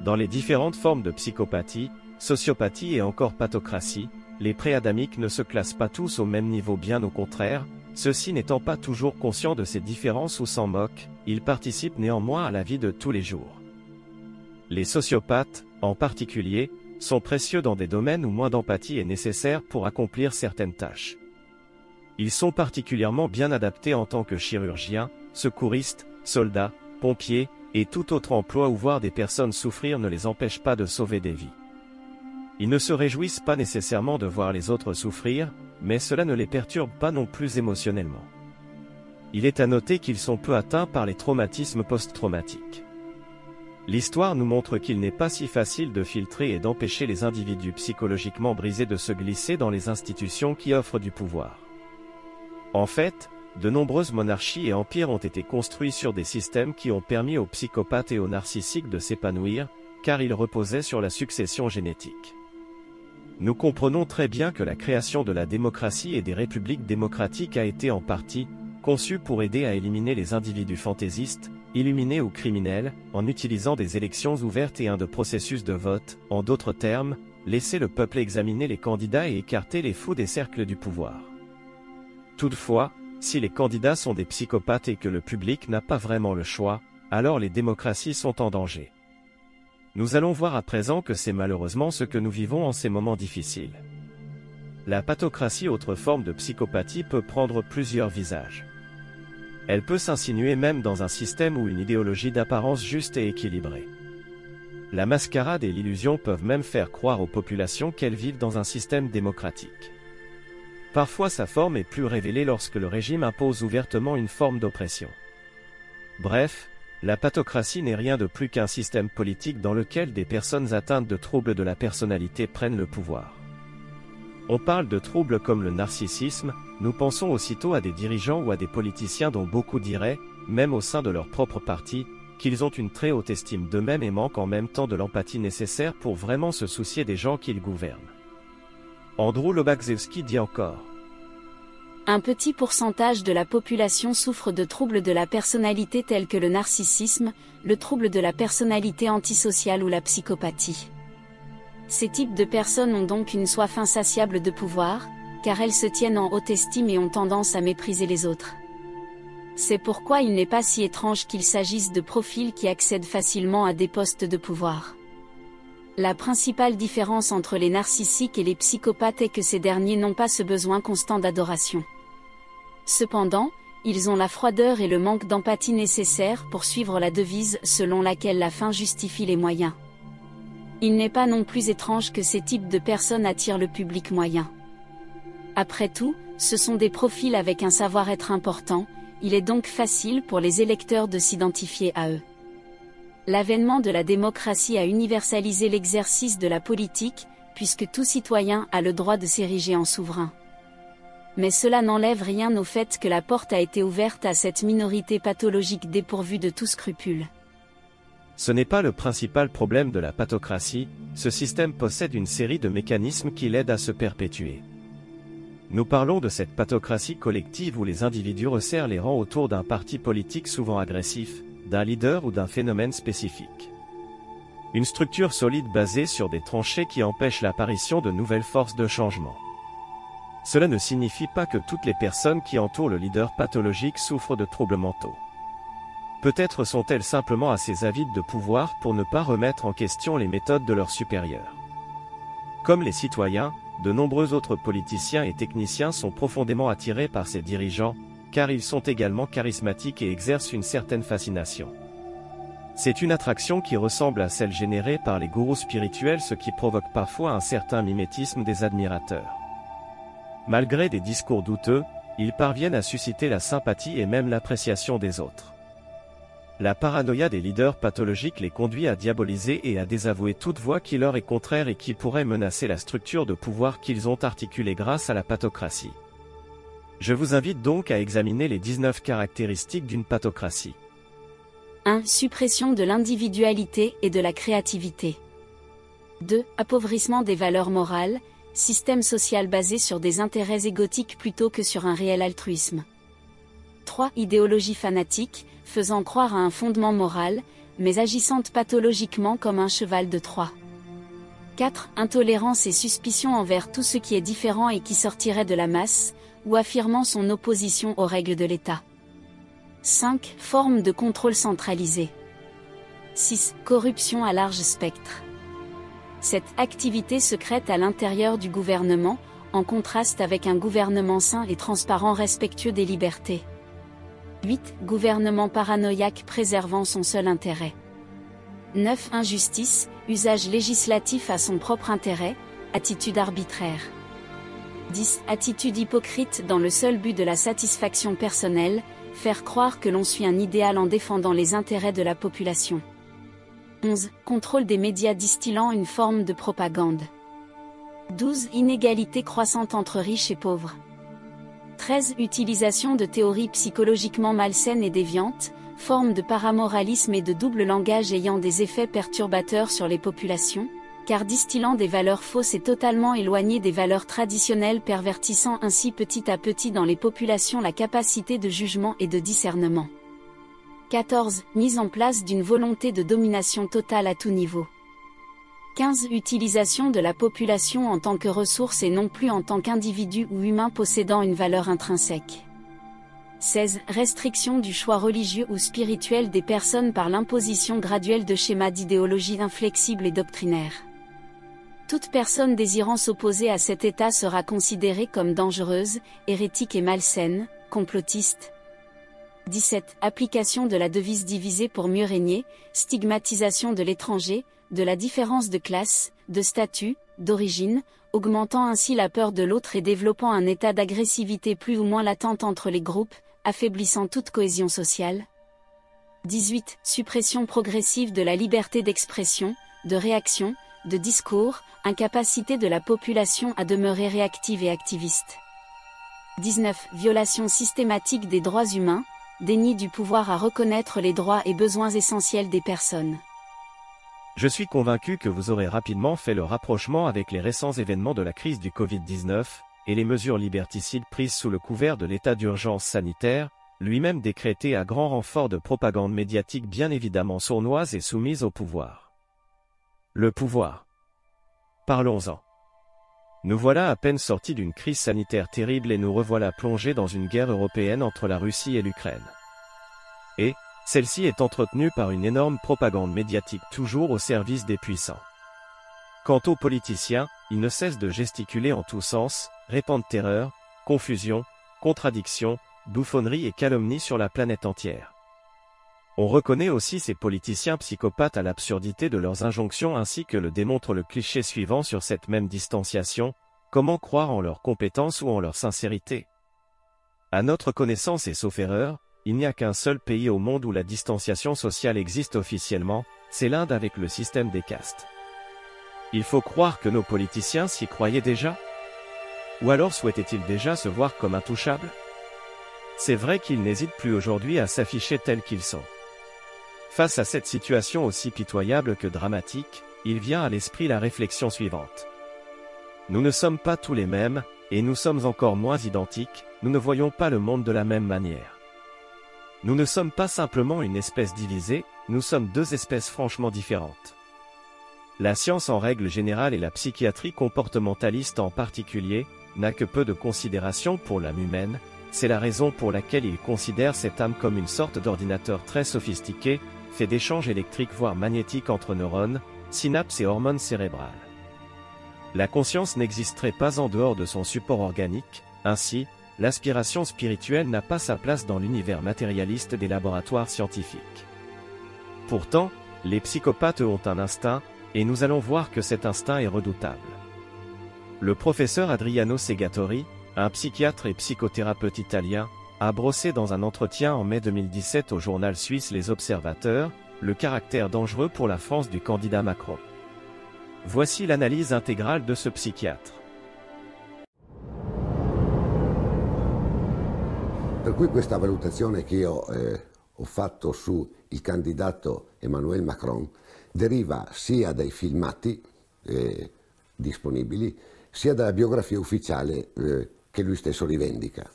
Dans les différentes formes de psychopathie, sociopathie et encore pathocratie, les pré-adamiques ne se classent pas tous au même niveau, bien au contraire, ceux-ci n'étant pas toujours conscients de ces différences ou s'en moquent, ils participent néanmoins à la vie de tous les jours. Les sociopathes, en particulier, sont précieux dans des domaines où moins d'empathie est nécessaire pour accomplir certaines tâches. Ils sont particulièrement bien adaptés en tant que chirurgiens, secouristes, soldats, pompiers, et tout autre emploi où voir des personnes souffrir ne les empêche pas de sauver des vies. Ils ne se réjouissent pas nécessairement de voir les autres souffrir, mais cela ne les perturbe pas non plus émotionnellement. Il est à noter qu'ils sont peu atteints par les traumatismes post-traumatiques. L'histoire nous montre qu'il n'est pas si facile de filtrer et d'empêcher les individus psychologiquement brisés de se glisser dans les institutions qui offrent du pouvoir. En fait, de nombreuses monarchies et empires ont été construits sur des systèmes qui ont permis aux psychopathes et aux narcissiques de s'épanouir, car ils reposaient sur la succession génétique. Nous comprenons très bien que la création de la démocratie et des républiques démocratiques a été en partie conçue pour aider à éliminer les individus fantaisistes, illuminés ou criminels, en utilisant des élections ouvertes et de processus de vote, en d'autres termes, laisser le peuple examiner les candidats et écarter les fous des cercles du pouvoir. Toutefois, si les candidats sont des psychopathes et que le public n'a pas vraiment le choix, alors les démocraties sont en danger. Nous allons voir à présent que c'est malheureusement ce que nous vivons en ces moments difficiles. La pathocratie, autre forme de psychopathie, peut prendre plusieurs visages. Elle peut s'insinuer même dans un système ou une idéologie d'apparence juste et équilibrée. La mascarade et l'illusion peuvent même faire croire aux populations qu'elles vivent dans un système démocratique. Parfois sa forme est plus révélée lorsque le régime impose ouvertement une forme d'oppression. Bref, la pathocratie n'est rien de plus qu'un système politique dans lequel des personnes atteintes de troubles de la personnalité prennent le pouvoir. On parle de troubles comme le narcissisme, nous pensons aussitôt à des dirigeants ou à des politiciens dont beaucoup diraient, même au sein de leur propre parti, qu'ils ont une très haute estime d'eux-mêmes et manquent en même temps de l'empathie nécessaire pour vraiment se soucier des gens qu'ils gouvernent. Andrew Lobaczewski dit encore:
un petit pourcentage de la population souffre de troubles de la personnalité tels que le narcissisme, le trouble de la personnalité antisociale ou la psychopathie. Ces types de personnes ont donc une soif insatiable de pouvoir, car elles se tiennent en haute estime et ont tendance à mépriser les autres. C'est pourquoi il n'est pas si étrange qu'il s'agisse de profils qui accèdent facilement à des postes de pouvoir. La principale différence entre les narcissiques et les psychopathes est que ces derniers n'ont pas ce besoin constant d'adoration. Cependant, ils ont la froideur et le manque d'empathie nécessaires pour suivre la devise selon laquelle la fin justifie les moyens. Il n'est pas non plus étrange que ces types de personnes attirent le public moyen. Après tout, ce sont des profils avec un savoir-être important, il est donc facile pour les électeurs de s'identifier à eux. L'avènement de la démocratie a universalisé l'exercice de la politique, puisque tout citoyen a le droit de s'ériger en souverain. Mais cela n'enlève rien au fait que la porte a été ouverte à cette minorité pathologique dépourvue de tout scrupule.
Ce n'est pas le principal problème de la pathocratie, ce système possède une série de mécanismes qui l'aident à se perpétuer. Nous parlons de cette pathocratie collective où les individus resserrent les rangs autour d'un parti politique souvent agressif, d'un leader ou d'un phénomène spécifique. Une structure solide basée sur des tranchées qui empêchent l'apparition de nouvelles forces de changement. Cela ne signifie pas que toutes les personnes qui entourent le leader pathologique souffrent de troubles mentaux. Peut-être sont-elles simplement assez avides de pouvoir pour ne pas remettre en question les méthodes de leurs supérieurs. Comme les citoyens, de nombreux autres politiciens et techniciens sont profondément attirés par ces dirigeants, car ils sont également charismatiques et exercent une certaine fascination. C'est une attraction qui ressemble à celle générée par les gourous spirituels, ce qui provoque parfois un certain mimétisme des admirateurs. Malgré des discours douteux, ils parviennent à susciter la sympathie et même l'appréciation des autres. La paranoïa des leaders pathologiques les conduit à diaboliser et à désavouer toute voix qui leur est contraire et qui pourrait menacer la structure de pouvoir qu'ils ont articulée grâce à la pathocratie. Je vous invite donc à examiner les 19 caractéristiques d'une pathocratie.
1. Suppression de l'individualité et de la créativité. 2. Appauvrissement des valeurs morales, système social basé sur des intérêts égotiques plutôt que sur un réel altruisme. 3. Idéologie fanatique, faisant croire à un fondement moral, mais agissant pathologiquement comme un cheval de Troie. 4. Intolérance et suspicion envers tout ce qui est différent et qui sortirait de la masse, ou affirmant son opposition aux règles de l'État. 5. Forme de contrôle centralisé. 6. Corruption à large spectre. Cette activité secrète à l'intérieur du gouvernement, en contraste avec un gouvernement sain et transparent respectueux des libertés. 8. Gouvernement paranoïaque préservant son seul intérêt. 9. Injustice, usage législatif à son propre intérêt, attitude arbitraire. 10. Attitude hypocrite dans le seul but de la satisfaction personnelle, faire croire que l'on suit un idéal en défendant les intérêts de la population. 11. Contrôle des médias distillant une forme de propagande. 12. Inégalité croissante entre riches et pauvres. 13. Utilisation de théories psychologiquement malsaines et déviantes, forme de paramoralisme et de double langage ayant des effets perturbateurs sur les populations. car distillant des valeurs fausses et totalement éloignées des valeurs traditionnelles, pervertissant ainsi petit à petit dans les populations la capacité de jugement et de discernement. 14. Mise en place d'une volonté de domination totale à tout niveau. 15. Utilisation de la population en tant que ressource et non plus en tant qu'individu ou humain possédant une valeur intrinsèque. 16. Restriction du choix religieux ou spirituel des personnes par l'imposition graduelle de schémas d'idéologie inflexibles et doctrinaires. Toute personne désirant s'opposer à cet état sera considérée comme dangereuse, hérétique et malsaine, complotiste. 17. Application de la devise diviser pour mieux régner, stigmatisation de l'étranger, de la différence de classe, de statut, d'origine, augmentant ainsi la peur de l'autre et développant un état d'agressivité plus ou moins latente entre les groupes, affaiblissant toute cohésion sociale. 18. Suppression progressive de la liberté d'expression, de réaction, de discours, incapacité de la population à demeurer réactive et activiste. 19. Violation systématique des droits humains, déni du pouvoir à reconnaître les droits et besoins essentiels des personnes.
Je suis convaincu que vous aurez rapidement fait le rapprochement avec les récents événements de la crise du Covid-19, et les mesures liberticides prises sous le couvert de l'état d'urgence sanitaire, lui-même décrété à grand renfort de propagande médiatique bien évidemment sournoise et soumise au pouvoir. Le pouvoir. Parlons-en. Nous voilà à peine sortis d'une crise sanitaire terrible et nous revoilà plongés dans une guerre européenne entre la Russie et l'Ukraine. Et, celle-ci est entretenue par une énorme propagande médiatique toujours au service des puissants. Quant aux politiciens, ils ne cessent de gesticuler en tous sens, répandent terreur, confusion, contradiction, bouffonnerie et calomnie sur la planète entière. On reconnaît aussi ces politiciens psychopathes à l'absurdité de leurs injonctions ainsi que le démontre le cliché suivant sur cette même distanciation: comment croire en leur compétence ou en leur sincérité? À notre connaissance et sauf erreur, il n'y a qu'un seul pays au monde où la distanciation sociale existe officiellement, c'est l'Inde avec le système des castes. Il faut croire que nos politiciens s'y croyaient déjà? Ou alors souhaitaient-ils déjà se voir comme intouchables? C'est vrai qu'ils n'hésitent plus aujourd'hui à s'afficher tels qu'ils sont. Face à cette situation aussi pitoyable que dramatique, il vient à l'esprit la réflexion suivante. Nous ne sommes pas tous les mêmes, et nous sommes encore moins identiques, nous ne voyons pas le monde de la même manière. Nous ne sommes pas simplement une espèce divisée, nous sommes deux espèces franchement différentes. La science en règle générale et la psychiatrie comportementaliste en particulier, n'a que peu de considération pour l'âme humaine, c'est la raison pour laquelle il considère cette âme comme une sorte d'ordinateur très sophistiqué, fait d'échanges électriques voire magnétiques entre neurones, synapses et hormones cérébrales. La conscience n'existerait pas en dehors de son support organique, ainsi, l'aspiration spirituelle n'a pas sa place dans l'univers matérialiste des laboratoires scientifiques. Pourtant, les psychopathes ont un instinct, et nous allons voir que cet instinct est redoutable. Le professeur Adriano Segatori, un psychiatre et psychothérapeute italien, a brossé dans un entretien en mai 2017 au journal suisse Les Observateurs, le caractère dangereux pour la France du candidat Macron. Voici l'analyse intégrale de ce psychiatre.
Per cui questa valutazione che io ho fatto sul candidato Emmanuel Macron deriva sia dai filmati disponibili, sia dalla biografia ufficiale che lui stesso rivendica.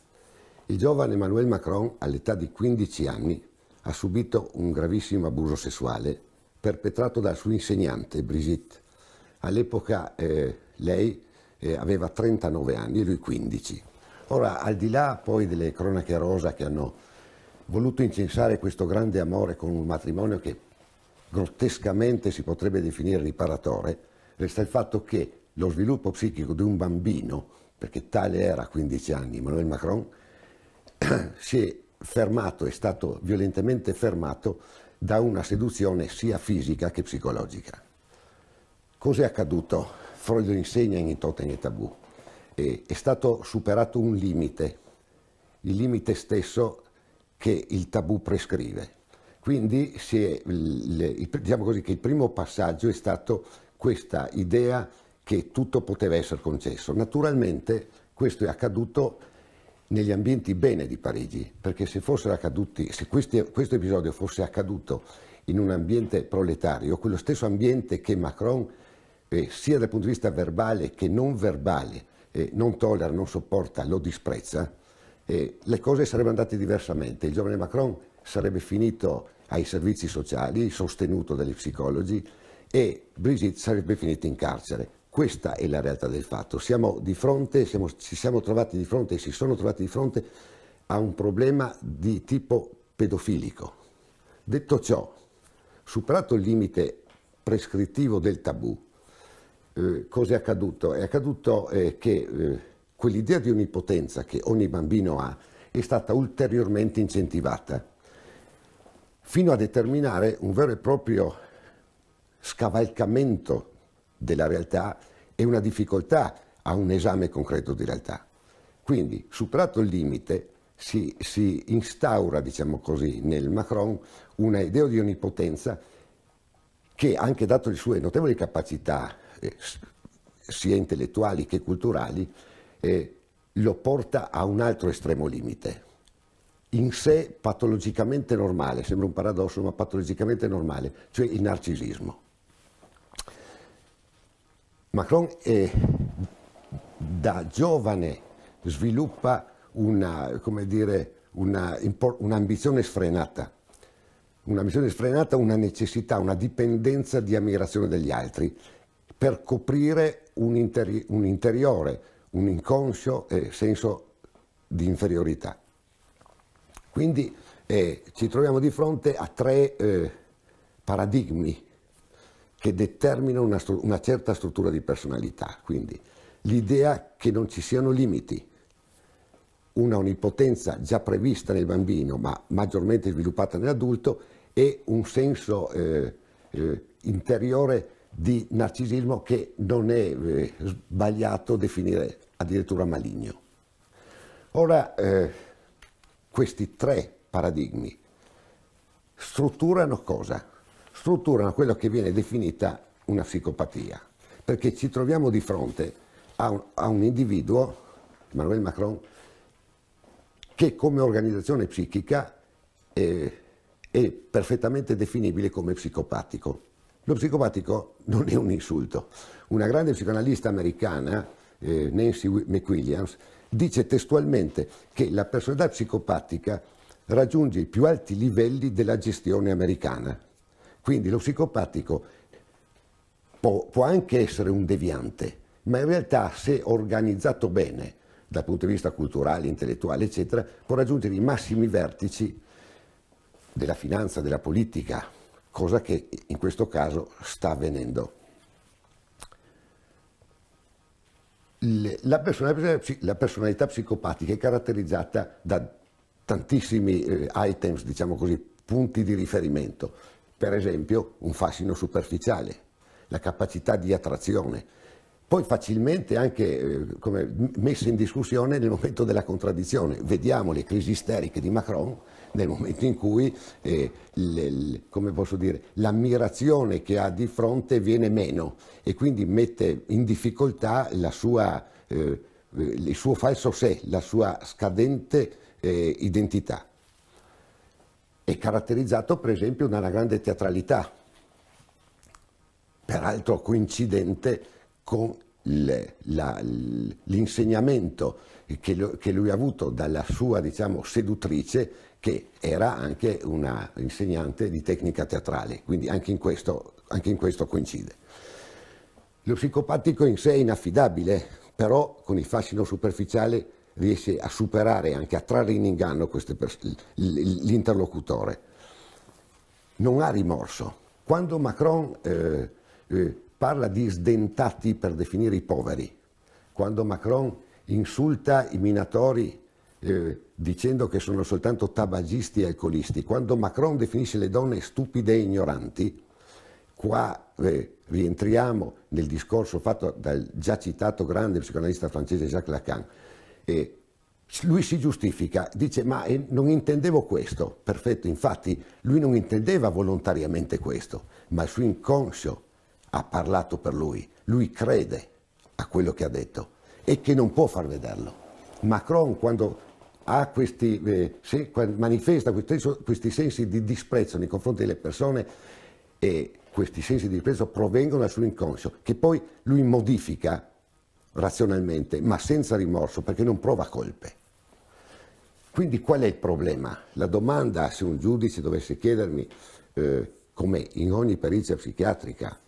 Il giovane Emmanuel Macron, all'età di 15 anni, ha subito un gravissimo abuso sessuale perpetrato dal suo insegnante Brigitte. All'epoca lei aveva 39 anni e lui 15. Ora, al di là poi delle cronache rosa che hanno voluto incensare questo grande amore con un matrimonio che grottescamente si potrebbe definire riparatore, resta il fatto che lo sviluppo psichico di un bambino, perché tale era a 15 anni Emmanuel Macron, si è fermato, è stato violentemente fermato da una seduzione sia fisica che psicologica. Cos'è accaduto? Freud lo insegna in Totem e Tabù. È stato superato un limite, il limite stesso che il tabù prescrive. Quindi diciamo così che il primo passaggio è stato questa idea che tutto poteva essere concesso. Naturalmente questo è accaduto negli ambienti bene di Parigi, perché se questo episodio fosse accaduto in un ambiente proletario, quello stesso ambiente che Macron sia dal punto di vista verbale che non verbale, non tollera, non sopporta, lo disprezza, le cose sarebbero andate diversamente. Il giovane Macron sarebbe finito ai servizi sociali, sostenuto dagli psicologi, e Brigitte sarebbe finita in carcere. Questa è la realtà del fatto. Siamo di fronte, ci siamo trovati di fronte e si sono trovati di fronte a un problema di tipo pedofilico. Detto ciò, superato il limite prescrittivo del tabù, cosa è accaduto? È accaduto che quell'idea di onnipotenza che ogni bambino ha è stata ulteriormente incentivata, fino a determinare un vero e proprio scavalcamento della realtà e una difficoltà a un esame concreto di realtà. Quindi, superato il limite, si instaura, diciamo così, nel Macron una idea di onnipotenza che, anche dato le sue notevoli capacità, sia intellettuali che culturali, lo porta a un altro estremo limite. In sé patologicamente normale, sembra un paradosso, ma patologicamente normale, cioè il narcisismo. Macron da giovane sviluppa un'ambizione sfrenata, una necessità, una dipendenza di ammirazione degli altri per coprire un interiore, un inconscio senso di inferiorità. Quindi ci troviamo di fronte a tre paradigmi che determinano una certa struttura di personalità. Quindi l'idea che non ci siano limiti, una onnipotenza già prevista nel bambino ma maggiormente sviluppata nell'adulto, e un senso interiore di narcisismo che non è sbagliato definire addirittura maligno. Ora, questi tre paradigmi strutturano cosa? Strutturano quello che viene definita una psicopatia, perché ci troviamo di fronte a un individuo, Emmanuel Macron, che come organizzazione psichica è perfettamente definibile come psicopatico. Lo psicopatico non è un insulto. Una grande psicoanalista americana, Nancy McWilliams, dice testualmente che la personalità psicopatica raggiunge i più alti livelli della gestione americana. Quindi lo psicopatico può anche essere un deviante, ma in realtà, se organizzato bene dal punto di vista culturale, intellettuale, eccetera, può raggiungere i massimi vertici della finanza, della politica, cosa che in questo caso sta avvenendo. La personalità psicopatica è caratterizzata da tantissimi items, diciamo così, punti di riferimento. Per esempio, un fascino superficiale, la capacità di attrazione, poi facilmente anche messa in discussione nel momento della contraddizione. Vediamo le crisi isteriche di Macron nel momento in cui come posso dire, l'ammirazione che ha di fronte viene meno e quindi mette in difficoltà il suo falso sé, la sua scadente identità. È caratterizzato per esempio da una grande teatralità, peraltro coincidente con l'insegnamento che lui ha avuto dalla sua, diciamo, seduttrice, che era anche una insegnante di tecnica teatrale, quindi anche in questo coincide. Lo psicopatico in sé è inaffidabile, però con il fascino superficiale riesce a superare, anche a trarre in inganno l'interlocutore. Non ha rimorso. Quando Macron parla di sdentati per definire i poveri, quando Macron insulta i minatori dicendo che sono soltanto tabagisti e alcolisti, quando Macron definisce le donne stupide e ignoranti, qua rientriamo nel discorso fatto dal già citato grande psicoanalista francese Jacques Lacan. Lui si giustifica, dice ma non intendevo questo. Perfetto, infatti lui non intendeva volontariamente questo, ma il suo inconscio ha parlato per lui. Lui crede a quello che ha detto e che non può far vederlo. Macron, quando ha manifesta questi sensi di disprezzo nei confronti delle persone, questi sensi di disprezzo provengono dal suo inconscio, che poi lui modifica razionalmente, ma senza rimorso, perché non prova colpe. Quindi qual è il problema? La domanda, se un giudice dovesse chiedermi, come in ogni perizia psichiatrica,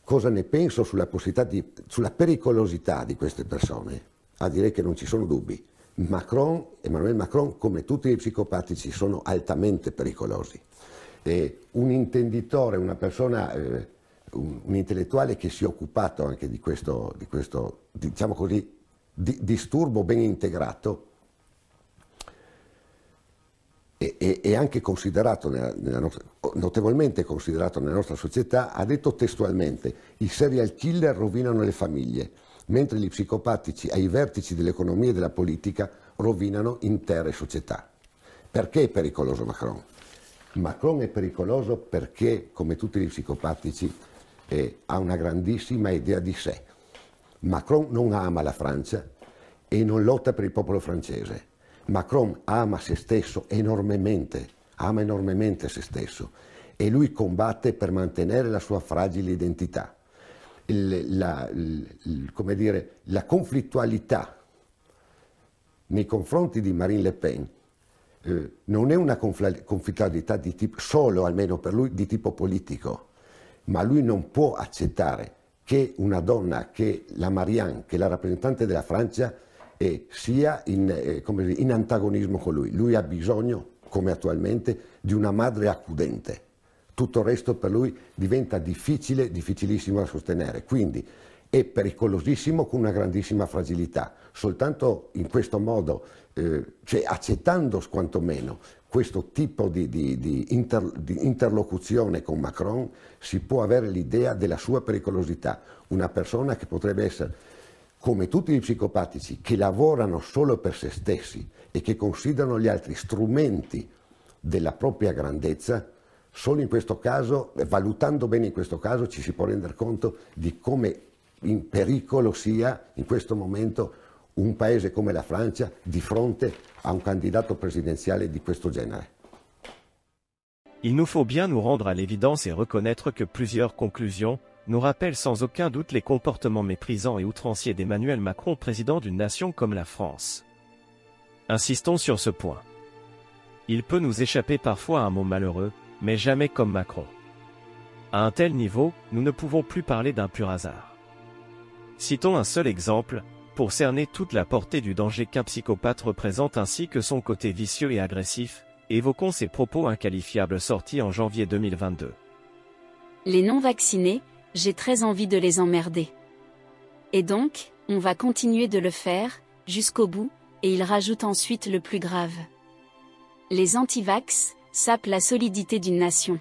cosa ne penso sulla pericolosità di queste persone, a dire che non ci sono dubbi. Emmanuel Macron, come tutti i psicopatici, sono altamente pericolosi. Un intenditore, una persona, un intellettuale che si è occupato anche di questo diciamo così, disturbo ben integrato, e anche considerato notevolmente considerato nella nostra società, ha detto testualmente: i serial killer rovinano le famiglie, mentre gli psicopatici ai vertici dell'economia e della politica rovinano intere società. Perché è pericoloso Macron? Macron è pericoloso perché, come tutti gli psicopatici, ha una grandissima idea di sé. Macron non ama la Francia e non lotta per il popolo francese. Macron ama se stesso enormemente, ama enormemente se stesso, e lui combatte per mantenere la sua fragile identità. Come dire, la conflittualità nei confronti di Marine Le Pen non è una conflittualità di tipo, solo almeno per lui, di tipo politico, ma lui non può accettare che una donna, che la Marianne, che è la rappresentante della Francia, sia in antagonismo con lui. Lui ha bisogno, come attualmente, di una madre accudente. Tutto il resto per lui diventa difficilissimo da sostenere. Quindi è pericolosissimo con una grandissima fragilità. Soltanto in questo modo, cioè accettando quantomeno questo tipo di interlocuzione con Macron, si può avere l'idea della sua pericolosità. Una persona che potrebbe essere, come tutti gli psicopatici, che lavorano solo per se stessi e che considerano gli altri strumenti della propria grandezza. Solo in questo caso, valutando bene in questo caso, ci si può rendere conto di come in pericolo sia in questo momento un paese come la Francia di fronte a un candidato présidentiel de questo genere.
Il nous faut bien nous rendre à l'évidence et reconnaître que plusieurs conclusions nous rappellent sans aucun doute les comportements méprisants et outranciers d'Emmanuel Macron, président d'une nation comme la France. Insistons sur ce point. Il peut nous échapper parfois un mot malheureux, mais jamais comme Macron. À un tel niveau, nous ne pouvons plus parler d'un pur hasard. Citons un seul exemple, pour cerner toute la portée du danger qu'un psychopathe représente ainsi que son côté vicieux et agressif, évoquons ses propos inqualifiables sortis en janvier 2022.
Les non-vaccinés, j'ai très envie de les emmerder. Et donc, on va continuer de le faire, jusqu'au bout, et il rajoute ensuite le plus grave. Les anti-vax sapent la solidité d'une nation.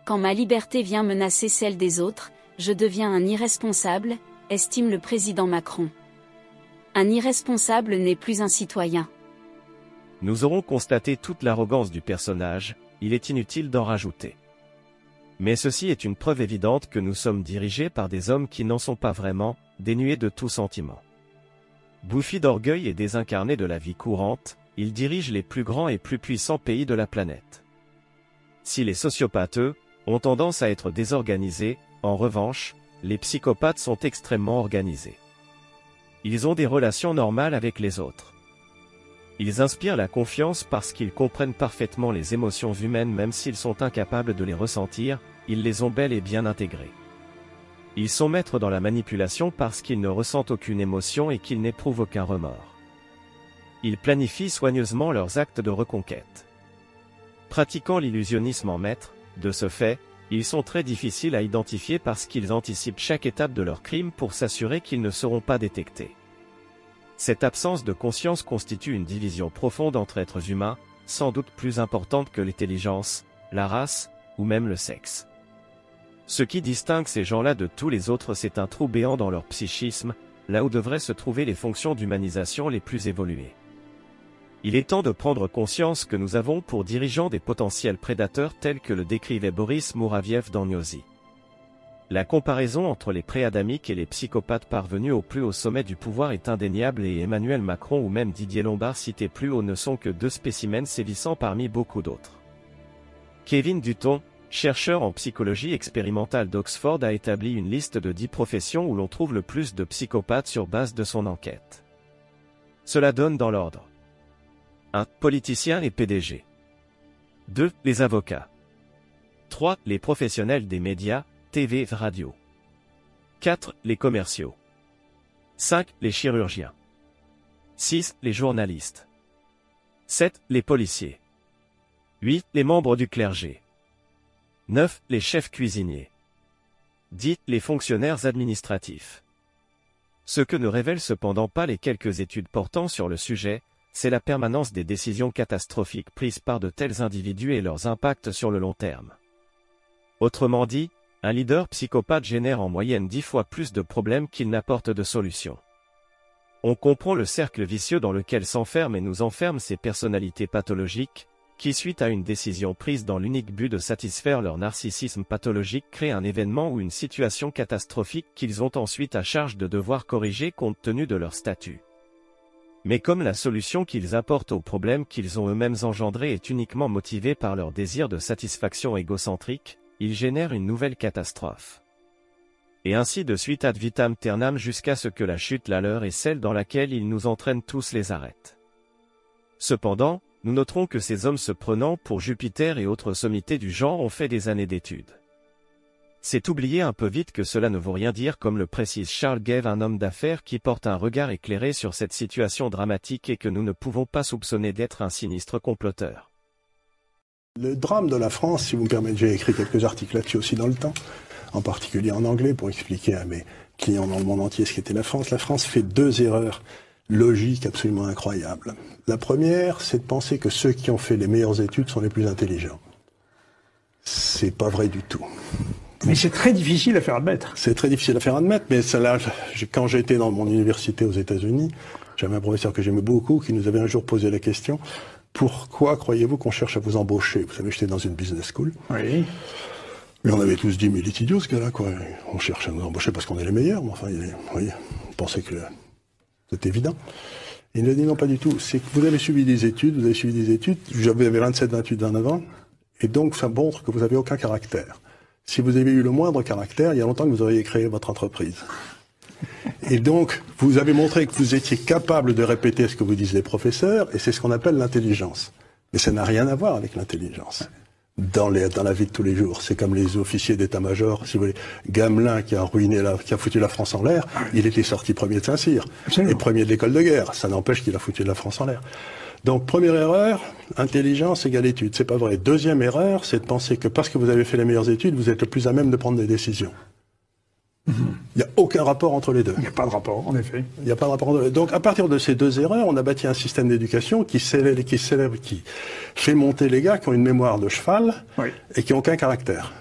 Quand ma liberté vient menacer celle des autres, je deviens un irresponsable, estime le président Macron. Un irresponsable n'est plus un citoyen.
Nous aurons constaté toute l'arrogance du personnage, il est inutile d'en rajouter. Mais ceci est une preuve évidente que nous sommes dirigés par des hommes qui n'en sont pas vraiment, dénués de tout sentiment. Bouffi d'orgueil et désincarné de la vie courante, ils dirigent les plus grands et plus puissants pays de la planète. Si les sociopathes, eux, ont tendance à être désorganisés, en revanche, les psychopathes sont extrêmement organisés. Ils ont des relations normales avec les autres. Ils inspirent la confiance parce qu'ils comprennent parfaitement les émotions humaines même s'ils sont incapables de les ressentir, ils les ont bel et bien intégrées. Ils sont maîtres dans la manipulation parce qu'ils ne ressentent aucune émotion et qu'ils n'éprouvent aucun remords. Ils planifient soigneusement leurs actes de reconquête. Pratiquant l'illusionnisme en maître, de ce fait, ils sont très difficiles à identifier parce qu'ils anticipent chaque étape de leur crime pour s'assurer qu'ils ne seront pas détectés. Cette absence de conscience constitue une division profonde entre êtres humains, sans doute plus importante que l'intelligence, la race, ou même le sexe. Ce qui distingue ces gens-là de tous les autres, c'est un trou béant dans leur psychisme, là où devraient se trouver les fonctions d'humanisation les plus évoluées. Il est temps de prendre conscience que nous avons pour dirigeants des potentiels prédateurs tels que le décrivait Boris Mouraviev dans Gnosi. La comparaison entre les pré-adamiques et les psychopathes parvenus au plus haut sommet du pouvoir est indéniable et Emmanuel Macron ou même Didier Lombard cités plus haut ne sont que deux spécimens sévissant parmi beaucoup d'autres. Kevin Dutton, chercheur en psychologie expérimentale d'Oxford, a établi une liste de 10 professions où l'on trouve le plus de psychopathes sur base de son enquête. Cela donne dans l'ordre. 1. Politiciens et PDG. 2. Les avocats. 3. Les professionnels des médias, TV, radio. 4. Les commerciaux. 5. Les chirurgiens. 6. Les journalistes. 7. Les policiers. 8. Les membres du clergé. 9. Les chefs cuisiniers. 10. Les fonctionnaires administratifs. Ce que ne révèlent cependant pas les quelques études portant sur le sujet, c'est la permanence des décisions catastrophiques prises par de tels individus et leurs impacts sur le long terme. Autrement dit, un leader psychopathe génère en moyenne 10 fois plus de problèmes qu'il n'apporte de solutions. On comprend le cercle vicieux dans lequel s'enferment et nous enferment ces personnalités pathologiques, qui suite à une décision prise dans l'unique but de satisfaire leur narcissisme pathologique créent un événement ou une situation catastrophique qu'ils ont ensuite à charge de devoir corriger compte tenu de leur statut. Mais comme la solution qu'ils apportent aux problèmes qu'ils ont eux-mêmes engendrés est uniquement motivée par leur désir de satisfaction égocentrique, ils génèrent une nouvelle catastrophe. Et ainsi de suite ad vitam aeternam jusqu'à ce que la chute la leur et celle dans laquelle ils nous entraînent tous les arrête. Cependant, nous noterons que ces hommes se prenant pour Jupiter et autres sommités du genre ont fait des années d'études. C'est oublier un peu vite que cela ne veut rien dire, comme le précise Charles Gave, un homme d'affaires qui porte un regard éclairé sur cette situation dramatique et que nous ne pouvons pas soupçonner d'être un sinistre comploteur.
Le drame de la France, si vous me permettez, j'ai écrit quelques articles là-dessus aussi dans le temps, en particulier en anglais, pour expliquer à mes clients dans le monde entier ce qu'était la France. La France fait 2 erreurs logiques absolument incroyables. La première, c'est de penser que ceux qui ont fait les meilleures études sont les plus intelligents. C'est pas vrai du tout.
Mais c'est très difficile à faire admettre.
C'est très difficile à faire admettre, mais quand j'étais dans mon université aux États-Unis, j'avais un professeur que j'aimais beaucoup qui nous avait un jour posé la question: pourquoi croyez-vous qu'on cherche à vous embaucher? Vous savez, j'étais dans une business school.
Oui.
Mais on avait tous dit, mais il est idiot ce gars-là, quoi. On cherche à nous embaucher parce qu'on est les meilleurs. Mais enfin, oui, on pensait que c'était évident. Et il nous a dit non, pas du tout. C'est que vous avez suivi des études, j'avais 27-28 ans avant, et donc ça montre que vous n'avez aucun caractère. Si vous avez eu le moindre caractère, il y a longtemps que vous auriez créé votre entreprise. Et donc, vous avez montré que vous étiez capable de répéter ce que vous disent les professeurs, et c'est ce qu'on appelle l'intelligence. Mais ça n'a rien à voir avec l'intelligence. Dans la vie de tous les jours. C'est comme les officiers d'état-major, si vous voulez. Gamelin qui a foutu la France en l'air, il était sorti premier de Saint-Cyr. Et premier de l'école de guerre. Ça n'empêche qu'il a foutu la France en l'air. Donc, première erreur, intelligence égale études. C'est pas vrai. Deuxième erreur, c'est de penser que parce que vous avez fait les meilleures études, vous êtes le plus à même de prendre des décisions. Il n'y a aucun rapport entre les deux.
Il n'y a pas de rapport, en effet.
Il n'y a pas de rapport entre les deux. Donc, à partir de ces 2 erreurs, on a bâti un système d'éducation qui fait monter les gars qui ont une mémoire de cheval, oui, et qui n'ont aucun caractère.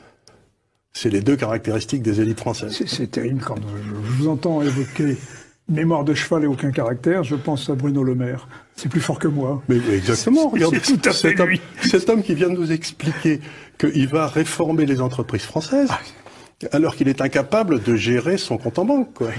C'est les 2 caractéristiques des élites françaises.
C'est terrible quand je vous entends évoquer mémoire de cheval et aucun caractère, je pense à Bruno Le Maire. C'est plus fort que moi.
Mais exactement. Regardez,
tout à fait
cet homme qui vient de nous expliquer qu'il va réformer les entreprises françaises, alors qu'il est incapable de gérer son compte en banque, quoi.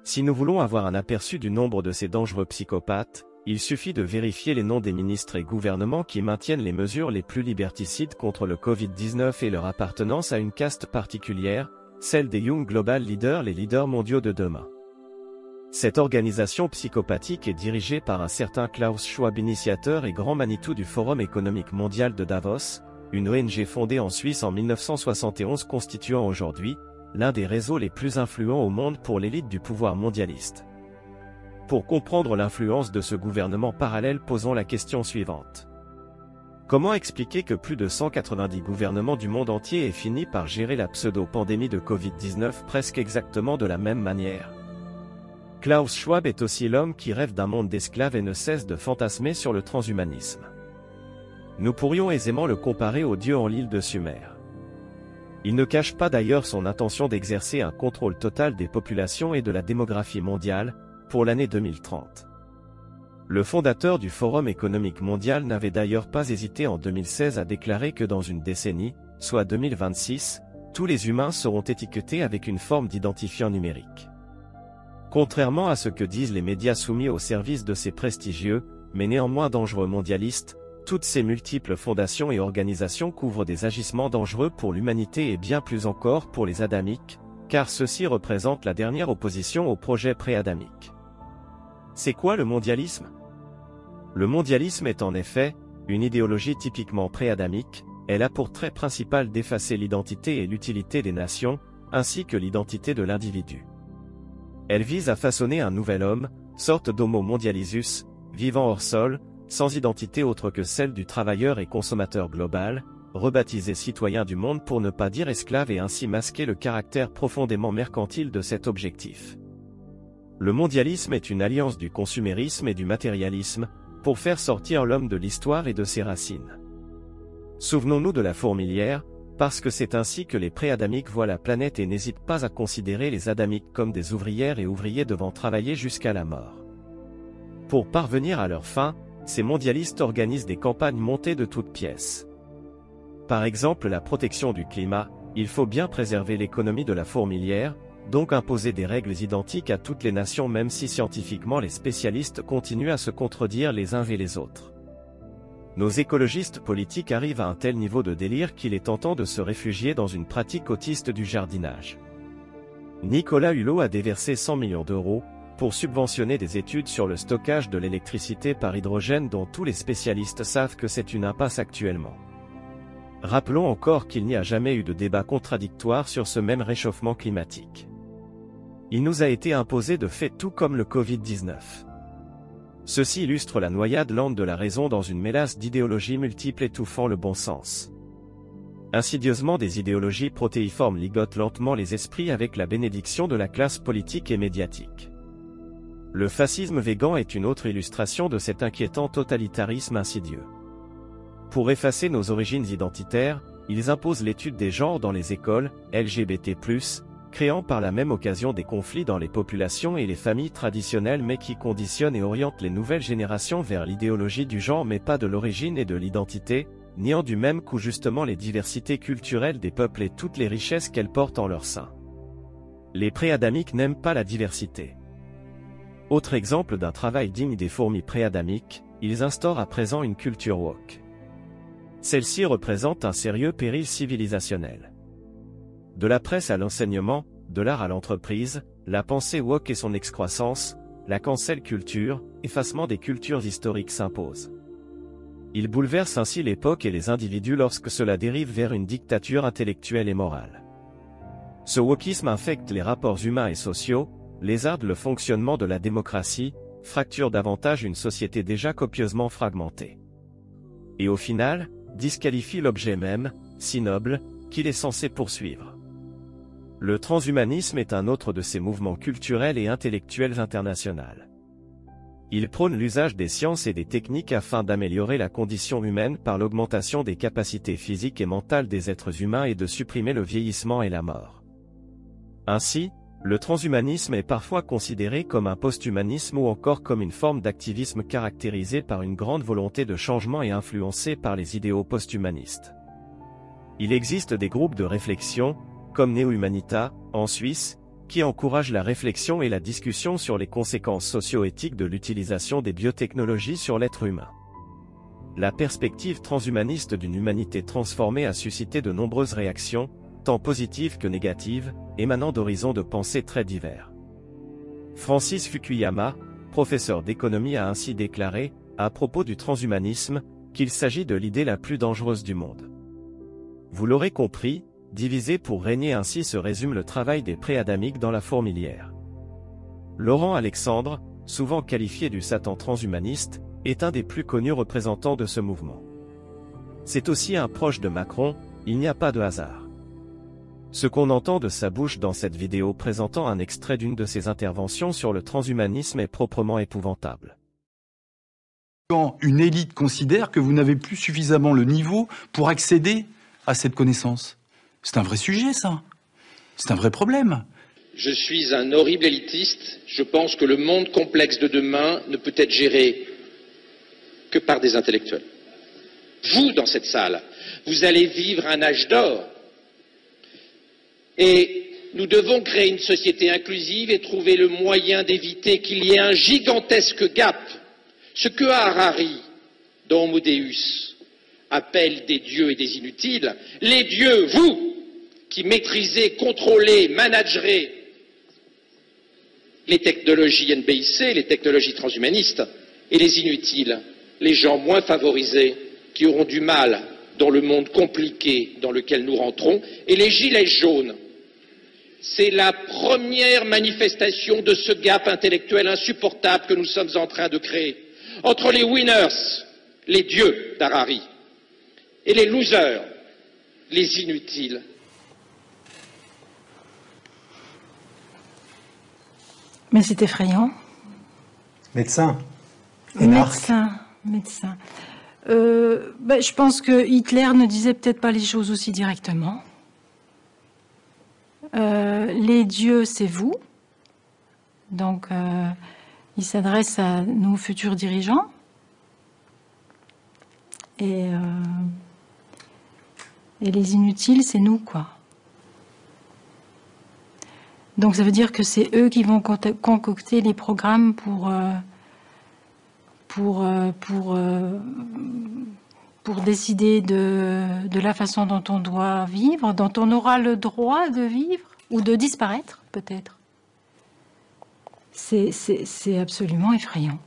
Si nous voulons avoir un aperçu du nombre de ces dangereux psychopathes, il suffit de vérifier les noms des ministres et gouvernements qui maintiennent les mesures les plus liberticides contre le Covid-19 et leur appartenance à une caste particulière, celle des Young Global Leaders, les leaders mondiaux de demain. Cette organisation psychopathique est dirigée par un certain Klaus Schwab, initiateur et grand Manitou du Forum économique mondial de Davos, une ONG fondée en Suisse en 1971 constituant aujourd'hui l'un des réseaux les plus influents au monde pour l'élite du pouvoir mondialiste. Pour comprendre l'influence de ce gouvernement parallèle, posons la question suivante. Comment expliquer que plus de 190 gouvernements du monde entier aient fini par gérer la pseudo-pandémie de Covid-19 presque exactement de la même manière? Klaus Schwab est aussi l'homme qui rêve d'un monde d'esclaves et ne cesse de fantasmer sur le transhumanisme. Nous pourrions aisément le comparer au dieu en l'île de Sumer. Il ne cache pas d'ailleurs son intention d'exercer un contrôle total des populations et de la démographie mondiale, pour l'année 2030. Le fondateur du Forum économique mondial n'avait d'ailleurs pas hésité en 2016 à déclarer que dans une décennie, soit 2026, tous les humains seront étiquetés avec une forme d'identifiant numérique. Contrairement à ce que disent les médias soumis au service de ces prestigieux, mais néanmoins dangereux mondialistes, toutes ces multiples fondations et organisations couvrent des agissements dangereux pour l'humanité et bien plus encore pour les adamiques, car ceux-ci représentent la dernière opposition au projet pré-adamique. C'est quoi le mondialisme? Le mondialisme est en effet une idéologie typiquement pré-adamique. Elle a pour trait principal d'effacer l'identité et l'utilité des nations, ainsi que l'identité de l'individu. Elle vise à façonner un nouvel homme, sorte d'homo mondialisus, vivant hors sol, sans identité autre que celle du travailleur et consommateur global, rebaptisé citoyen du monde pour ne pas dire esclave et ainsi masquer le caractère profondément mercantile de cet objectif. Le mondialisme est une alliance du consumérisme et du matérialisme, pour faire sortir l'homme de l'histoire et de ses racines. Souvenons-nous de la fourmilière, parce que c'est ainsi que les pré-adamiques voient la planète et n'hésitent pas à considérer les adamiques comme des ouvrières et ouvriers devant travailler jusqu'à la mort. Pour parvenir à leur fin, ces mondialistes organisent des campagnes montées de toutes pièces. Par exemple la protection du climat, il faut bien préserver l'économie de la fourmilière, donc imposer des règles identiques à toutes les nations même si scientifiquement les spécialistes continuent à se contredire les uns et les autres. Nos écologistes politiques arrivent à un tel niveau de délire qu'il est tentant de se réfugier dans une pratique autiste du jardinage. Nicolas Hulot a déversé 100 millions d'euros pour subventionner des études sur le stockage de l'électricité par hydrogène dont tous les spécialistes savent que c'est une impasse actuellement. Rappelons encore qu'il n'y a jamais eu de débat contradictoire sur ce même réchauffement climatique. Il nous a été imposé de fait tout comme le Covid-19. Ceci illustre la noyade lente de la raison dans une mélasse d'idéologies multiples étouffant le bon sens. Insidieusement des idéologies protéiformes ligotent lentement les esprits avec la bénédiction de la classe politique et médiatique. Le fascisme végan est une autre illustration de cet inquiétant totalitarisme insidieux. Pour effacer nos origines identitaires, ils imposent l'étude des genres dans les écoles, LGBT+, créant par la même occasion des conflits dans les populations et les familles traditionnelles mais qui conditionnent et orientent les nouvelles générations vers l'idéologie du genre mais pas de l'origine et de l'identité, niant du même coup justement les diversités culturelles des peuples et toutes les richesses qu'elles portent en leur sein. Les pré-adamiques n'aiment pas la diversité. Autre exemple d'un travail digne des fourmis pré-adamiques, ils instaurent à présent une culture woke. Celle-ci représente un sérieux péril civilisationnel. De la presse à l'enseignement, de l'art à l'entreprise, la pensée woke et son excroissance, la cancel culture, effacement des cultures historiques s'impose. Il bouleverse ainsi l'époque et les individus lorsque cela dérive vers une dictature intellectuelle et morale. Ce wokisme infecte les rapports humains et sociaux, lézarde le fonctionnement de la démocratie, fracture davantage une société déjà copieusement fragmentée. Et au final, disqualifie l'objet même, si noble, qu'il est censé poursuivre. Le transhumanisme est un autre de ces mouvements culturels et intellectuels internationaux. Il prône l'usage des sciences et des techniques afin d'améliorer la condition humaine par l'augmentation des capacités physiques et mentales des êtres humains et de supprimer le vieillissement et la mort. Ainsi, le transhumanisme est parfois considéré comme un posthumanisme ou encore comme une forme d'activisme caractérisée par une grande volonté de changement et influencée par les idéaux posthumanistes. Il existe des groupes de réflexion, comme Neo Humanita, en Suisse, qui encouragent la réflexion et la discussion sur les conséquences socio-éthiques de l'utilisation des biotechnologies sur l'être humain. La perspective transhumaniste d'une humanité transformée a suscité de nombreuses réactions, tant positives que négatives, émanant d'horizons de pensée très divers. Francis Fukuyama, professeur d'économie, a ainsi déclaré, à propos du transhumanisme, qu'il s'agit de l'idée la plus dangereuse du monde. Vous l'aurez compris, diviser pour régner, ainsi se résume le travail des pré-adamiques dans la fourmilière. Laurent Alexandre, souvent qualifié du Satan transhumaniste, est un des plus connus représentants de ce mouvement. C'est aussi un proche de Macron, il n'y a pas de hasard. Ce qu'on entend de sa bouche dans cette vidéo présentant un extrait d'une de ses interventions sur le transhumanisme est proprement épouvantable.
Quand une élite considère que vous n'avez plus suffisamment le niveau pour accéder à cette connaissance. C'est un vrai sujet, ça. C'est un vrai problème.
Je suis un horrible élitiste. Je pense que le monde complexe de demain ne peut être géré que par des intellectuels. Vous, dans cette salle, vous allez vivre un âge d'or. Et nous devons créer une société inclusive et trouver le moyen d'éviter qu'il y ait un gigantesque gap. Ce que Harari, dans Homo Deus, appelle des dieux et des inutiles, les dieux, vous, qui maîtrisez, contrôlez, managerez les technologies NBIC, les technologies transhumanistes, et les inutiles, les gens moins favorisés, qui auront du mal dans le monde compliqué dans lequel nous rentrons, et les gilets jaunes. C'est la première manifestation de ce gap intellectuel insupportable que nous sommes en train de créer entre les winners, les dieux d'Harari, et les losers, les inutiles.
Mais c'est effrayant.
Médecin.
Médecin. Je pense que Hitler ne disait peut-être pas les choses aussi directement. Les dieux, c'est vous. Donc, il s'adresse à nos futurs dirigeants. Et les inutiles, c'est nous, quoi. Donc, ça veut dire que c'est eux qui vont concocter les programmes pour décider de la façon dont on doit vivre, dont on aura le droit de vivre, ou de disparaître, peut-être. C'est absolument effrayant.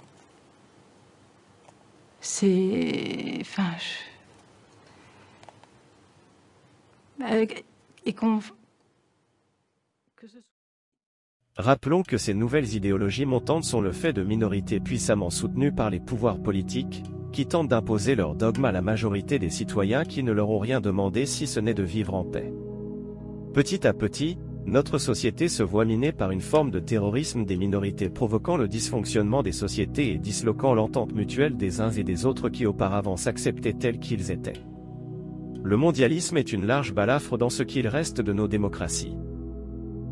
Rappelons que ces nouvelles idéologies montantes sont le fait de minorités puissamment soutenues par les pouvoirs politiques, qui tentent d'imposer leur dogme à la majorité des citoyens qui ne leur ont rien demandé si ce n'est de vivre en paix. Petit à petit, notre société se voit minée par une forme de terrorisme des minorités provoquant le dysfonctionnement des sociétés et disloquant l'entente mutuelle des uns et des autres qui auparavant s'acceptaient tels qu'ils étaient. Le mondialisme est une large balafre dans ce qu'il reste de nos démocraties.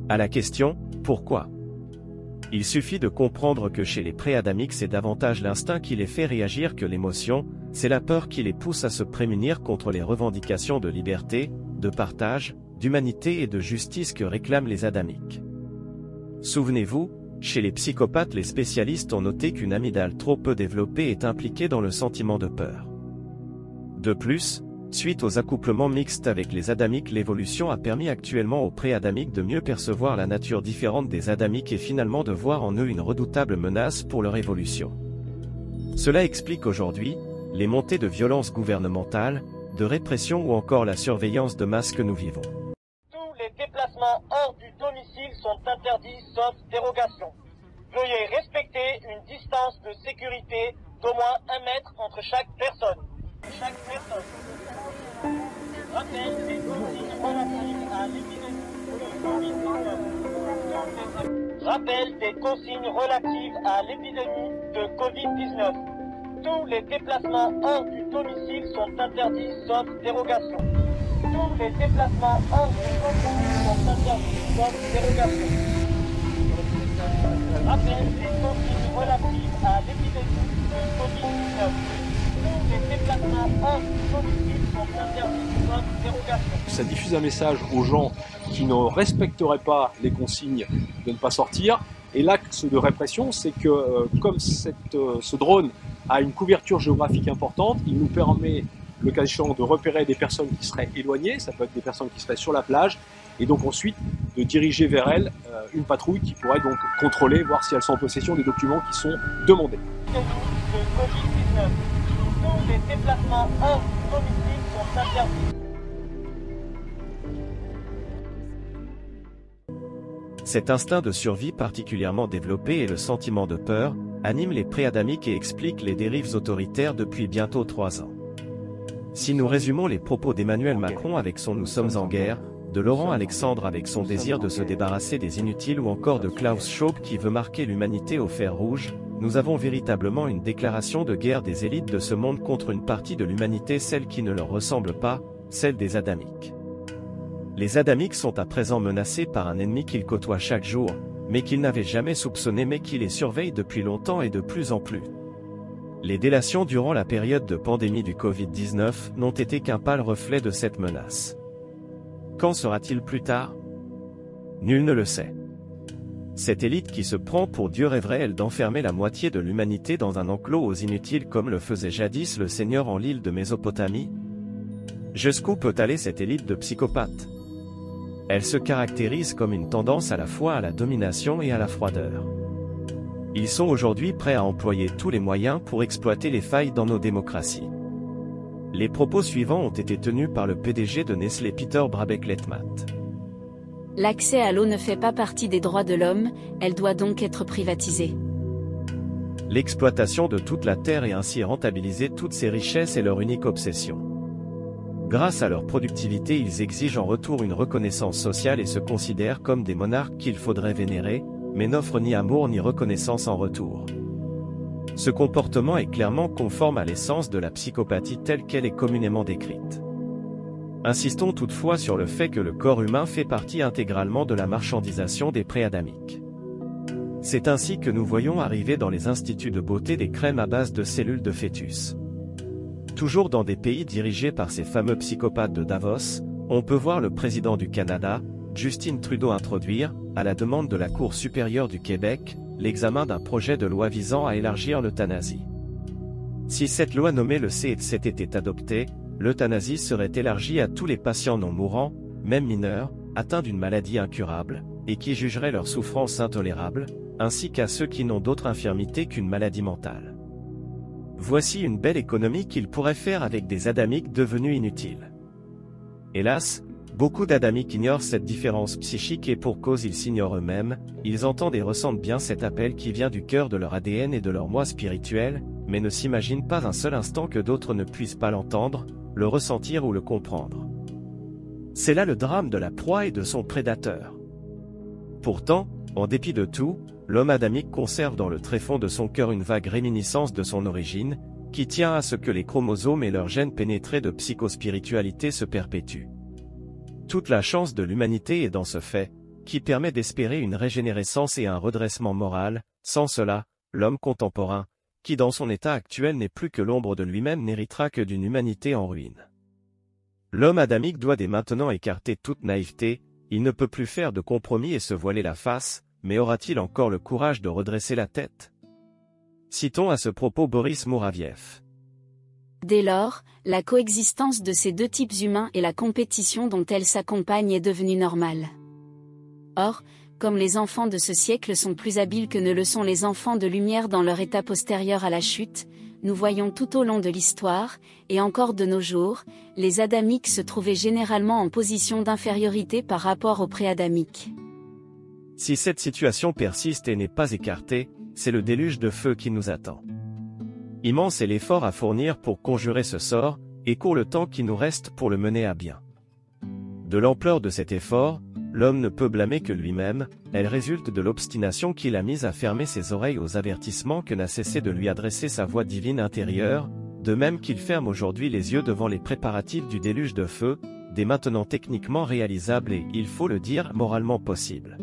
À la question « Pourquoi ?», il suffit de comprendre que chez les pré-adamiques c'est davantage l'instinct qui les fait réagir que l'émotion, c'est la peur qui les pousse à se prémunir contre les revendications de liberté, de partage, d'humanité et de justice que réclament les adamiques. Souvenez-vous, chez les psychopathes les spécialistes ont noté qu'une amygdale trop peu développée est impliquée dans le sentiment de peur. De plus, suite aux accouplements mixtes avec les adamiques, l'évolution a permis actuellement aux pré-adamiques de mieux percevoir la nature différente des adamiques et finalement de voir en eux une redoutable menace pour leur évolution. Cela explique aujourd'hui les montées de violences gouvernementales, de répression ou encore la surveillance de masse que nous vivons.
Tous les déplacements hors du domicile sont interdits sauf dérogation. Veuillez respecter une distance de sécurité d'au moins 1 mètre entre chaque personne. Rappel des consignes relatives à l'épidémie de Covid-19. Rappel des consignes relatives à l'épidémie de Covid-19. Tous les déplacements hors du domicile sont interdits sauf dérogation. Tous les déplacements hors du domicile sont interdits sauf dérogation. Rappel des consignes relatives à l'épidémie de Covid-19. Tous les déplacements hors du domicile sont interdits sauf dérogation.
Ça diffuse un message aux gens qui ne respecteraient pas les consignes de ne pas sortir. Et l'acte de répression, c'est que comme ce drone a une couverture géographique importante, il nous permet, le cas échéant, de repérer des personnes qui seraient éloignées, ça peut être des personnes qui seraient sur la plage, et donc ensuite de diriger vers elles une patrouille qui pourrait donc contrôler, voir si elles sont en possession des documents qui sont demandés.
Tous les déplacements hors du domicile sont interdits.
Cet instinct de survie particulièrement développé et le sentiment de peur animent les pré-adamiques et expliquent les dérives autoritaires depuis bientôt 3 ans. Si nous résumons les propos d'Emmanuel Macron avec son « Nous sommes en guerre », de Laurent Alexandre avec son désir de se débarrasser des inutiles ou encore de Klaus Schwab qui veut marquer l'humanité au fer rouge, nous avons véritablement une déclaration de guerre des élites de ce monde contre une partie de l'humanité, celle qui ne leur ressemble pas, celle des adamiques. Les adamiques sont à présent menacés par un ennemi qu'ils côtoient chaque jour, mais qu'ils n'avaient jamais soupçonné mais qui les surveille depuis longtemps et de plus en plus. Les délations durant la période de pandémie du Covid-19 n'ont été qu'un pâle reflet de cette menace. Quand sera-t-il plus tard ? Nul ne le sait. Cette élite qui se prend pour Dieu rêverait elle d'enfermer la moitié de l'humanité dans un enclos aux inutiles comme le faisait jadis le Seigneur en l'île de Mésopotamie? Jusqu'où peut aller cette élite de psychopathes? Elle se caractérise comme une tendance à la fois à la domination et à la froideur. Ils sont aujourd'hui prêts à employer tous les moyens pour exploiter les failles dans nos démocraties. Les propos suivants ont été tenus par le PDG de Nestlé Peter Brabeck-Letmathe.
L'accès à l'eau ne fait pas partie des droits de l'homme, elle doit donc être privatisée.
L'exploitation de toute la terre et ainsi rentabiliser toutes ces richesses est leur unique obsession. Grâce à leur productivité, ils exigent en retour une reconnaissance sociale et se considèrent comme des monarques qu'il faudrait vénérer, mais n'offrent ni amour ni reconnaissance en retour. Ce comportement est clairement conforme à l'essence de la psychopathie telle qu'elle est communément décrite. Insistons toutefois sur le fait que le corps humain fait partie intégralement de la marchandisation des préadamiques. C'est ainsi que nous voyons arriver dans les instituts de beauté des crèmes à base de cellules de fœtus. Toujours dans des pays dirigés par ces fameux psychopathes de Davos, on peut voir le président du Canada, Justin Trudeau, introduire, à la demande de la Cour supérieure du Québec, l'examen d'un projet de loi visant à élargir l'euthanasie. Si cette loi nommée le C7 était adoptée, l'euthanasie serait élargie à tous les patients non mourants, même mineurs, atteints d'une maladie incurable, et qui jugeraient leur souffrance intolérable, ainsi qu'à ceux qui n'ont d'autre infirmité qu'une maladie mentale. Voici une belle économie qu'ils pourraient faire avec des adamiques devenus inutiles. Hélas, beaucoup d'adamiques ignorent cette différence psychique et pour cause ils s'ignorent eux-mêmes, ils entendent et ressentent bien cet appel qui vient du cœur de leur ADN et de leur moi spirituel, mais ne s'imaginent pas un seul instant que d'autres ne puissent pas l'entendre, le ressentir ou le comprendre. C'est là le drame de la proie et de son prédateur. Pourtant, en dépit de tout, l'homme adamique conserve dans le tréfonds de son cœur une vague réminiscence de son origine, qui tient à ce que les chromosomes et leurs gènes pénétrés de psychospiritualité se perpétuent. Toute la chance de l'humanité est dans ce fait, qui permet d'espérer une régénérescence et un redressement moral. Sans cela, l'homme contemporain, qui dans son état actuel n'est plus que l'ombre de lui-même, n'héritera que d'une humanité en ruine. L'homme adamique doit dès maintenant écarter toute naïveté, il ne peut plus faire de compromis et se voiler la face, mais aura-t-il encore le courage de redresser la tête? Citons à ce propos Boris Mouraviev.
Dès lors, la coexistence de ces deux types humains et la compétition dont elle s'accompagne est devenue normale. Or, comme les enfants de ce siècle sont plus habiles que ne le sont les enfants de lumière dans leur état postérieur à la chute, nous voyons tout au long de l'histoire, et encore de nos jours, les adamiques se trouvaient généralement en position d'infériorité par rapport aux préadamiques.
Si cette situation persiste et n'est pas écartée, c'est le déluge de feu qui nous attend. Immense est l'effort à fournir pour conjurer ce sort, et court le temps qui nous reste pour le mener à bien. De l'ampleur de cet effort, l'homme ne peut blâmer que lui-même, elle résulte de l'obstination qu'il a mise à fermer ses oreilles aux avertissements que n'a cessé de lui adresser sa voix divine intérieure, de même qu'il ferme aujourd'hui les yeux devant les préparatifs du déluge de feu, dès maintenant techniquement réalisable et, il faut le dire, moralement possible.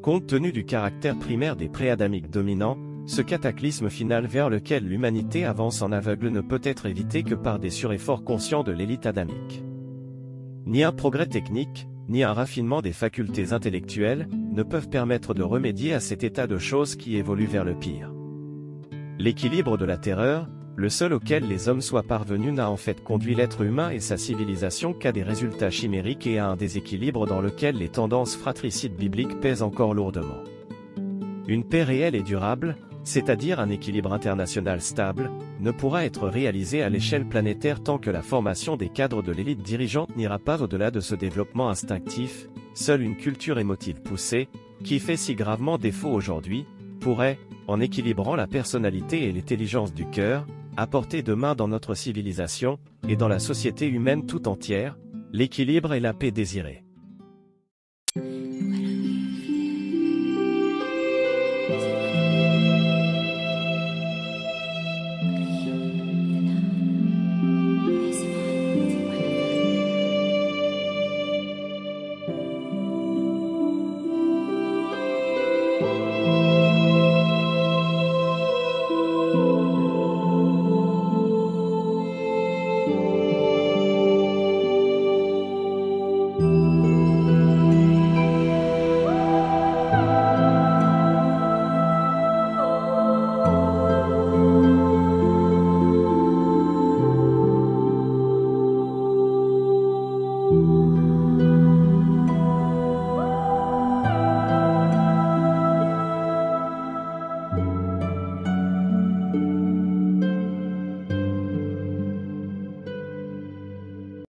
Compte tenu du caractère primaire des préadamiques dominants, ce cataclysme final vers lequel l'humanité avance en aveugle ne peut être évité que par des surefforts conscients de l'élite adamique. Ni un progrès technique, ni un raffinement des facultés intellectuelles, ne peuvent permettre de remédier à cet état de choses qui évolue vers le pire. L'équilibre de la terreur, le seul auquel les hommes soient parvenus, n'a en fait conduit l'être humain et sa civilisation qu'à des résultats chimériques et à un déséquilibre dans lequel les tendances fratricides bibliques pèsent encore lourdement. Une paix réelle et durable, c'est-à-dire un équilibre international stable, ne pourra être réalisé à l'échelle planétaire tant que la formation des cadres de l'élite dirigeante n'ira pas au-delà de ce développement instinctif. Seule une culture émotive poussée, qui fait si gravement défaut aujourd'hui, pourrait, en équilibrant la personnalité et l'intelligence du cœur, apporter demain dans notre civilisation, et dans la société humaine tout entière, l'équilibre et la paix désirée.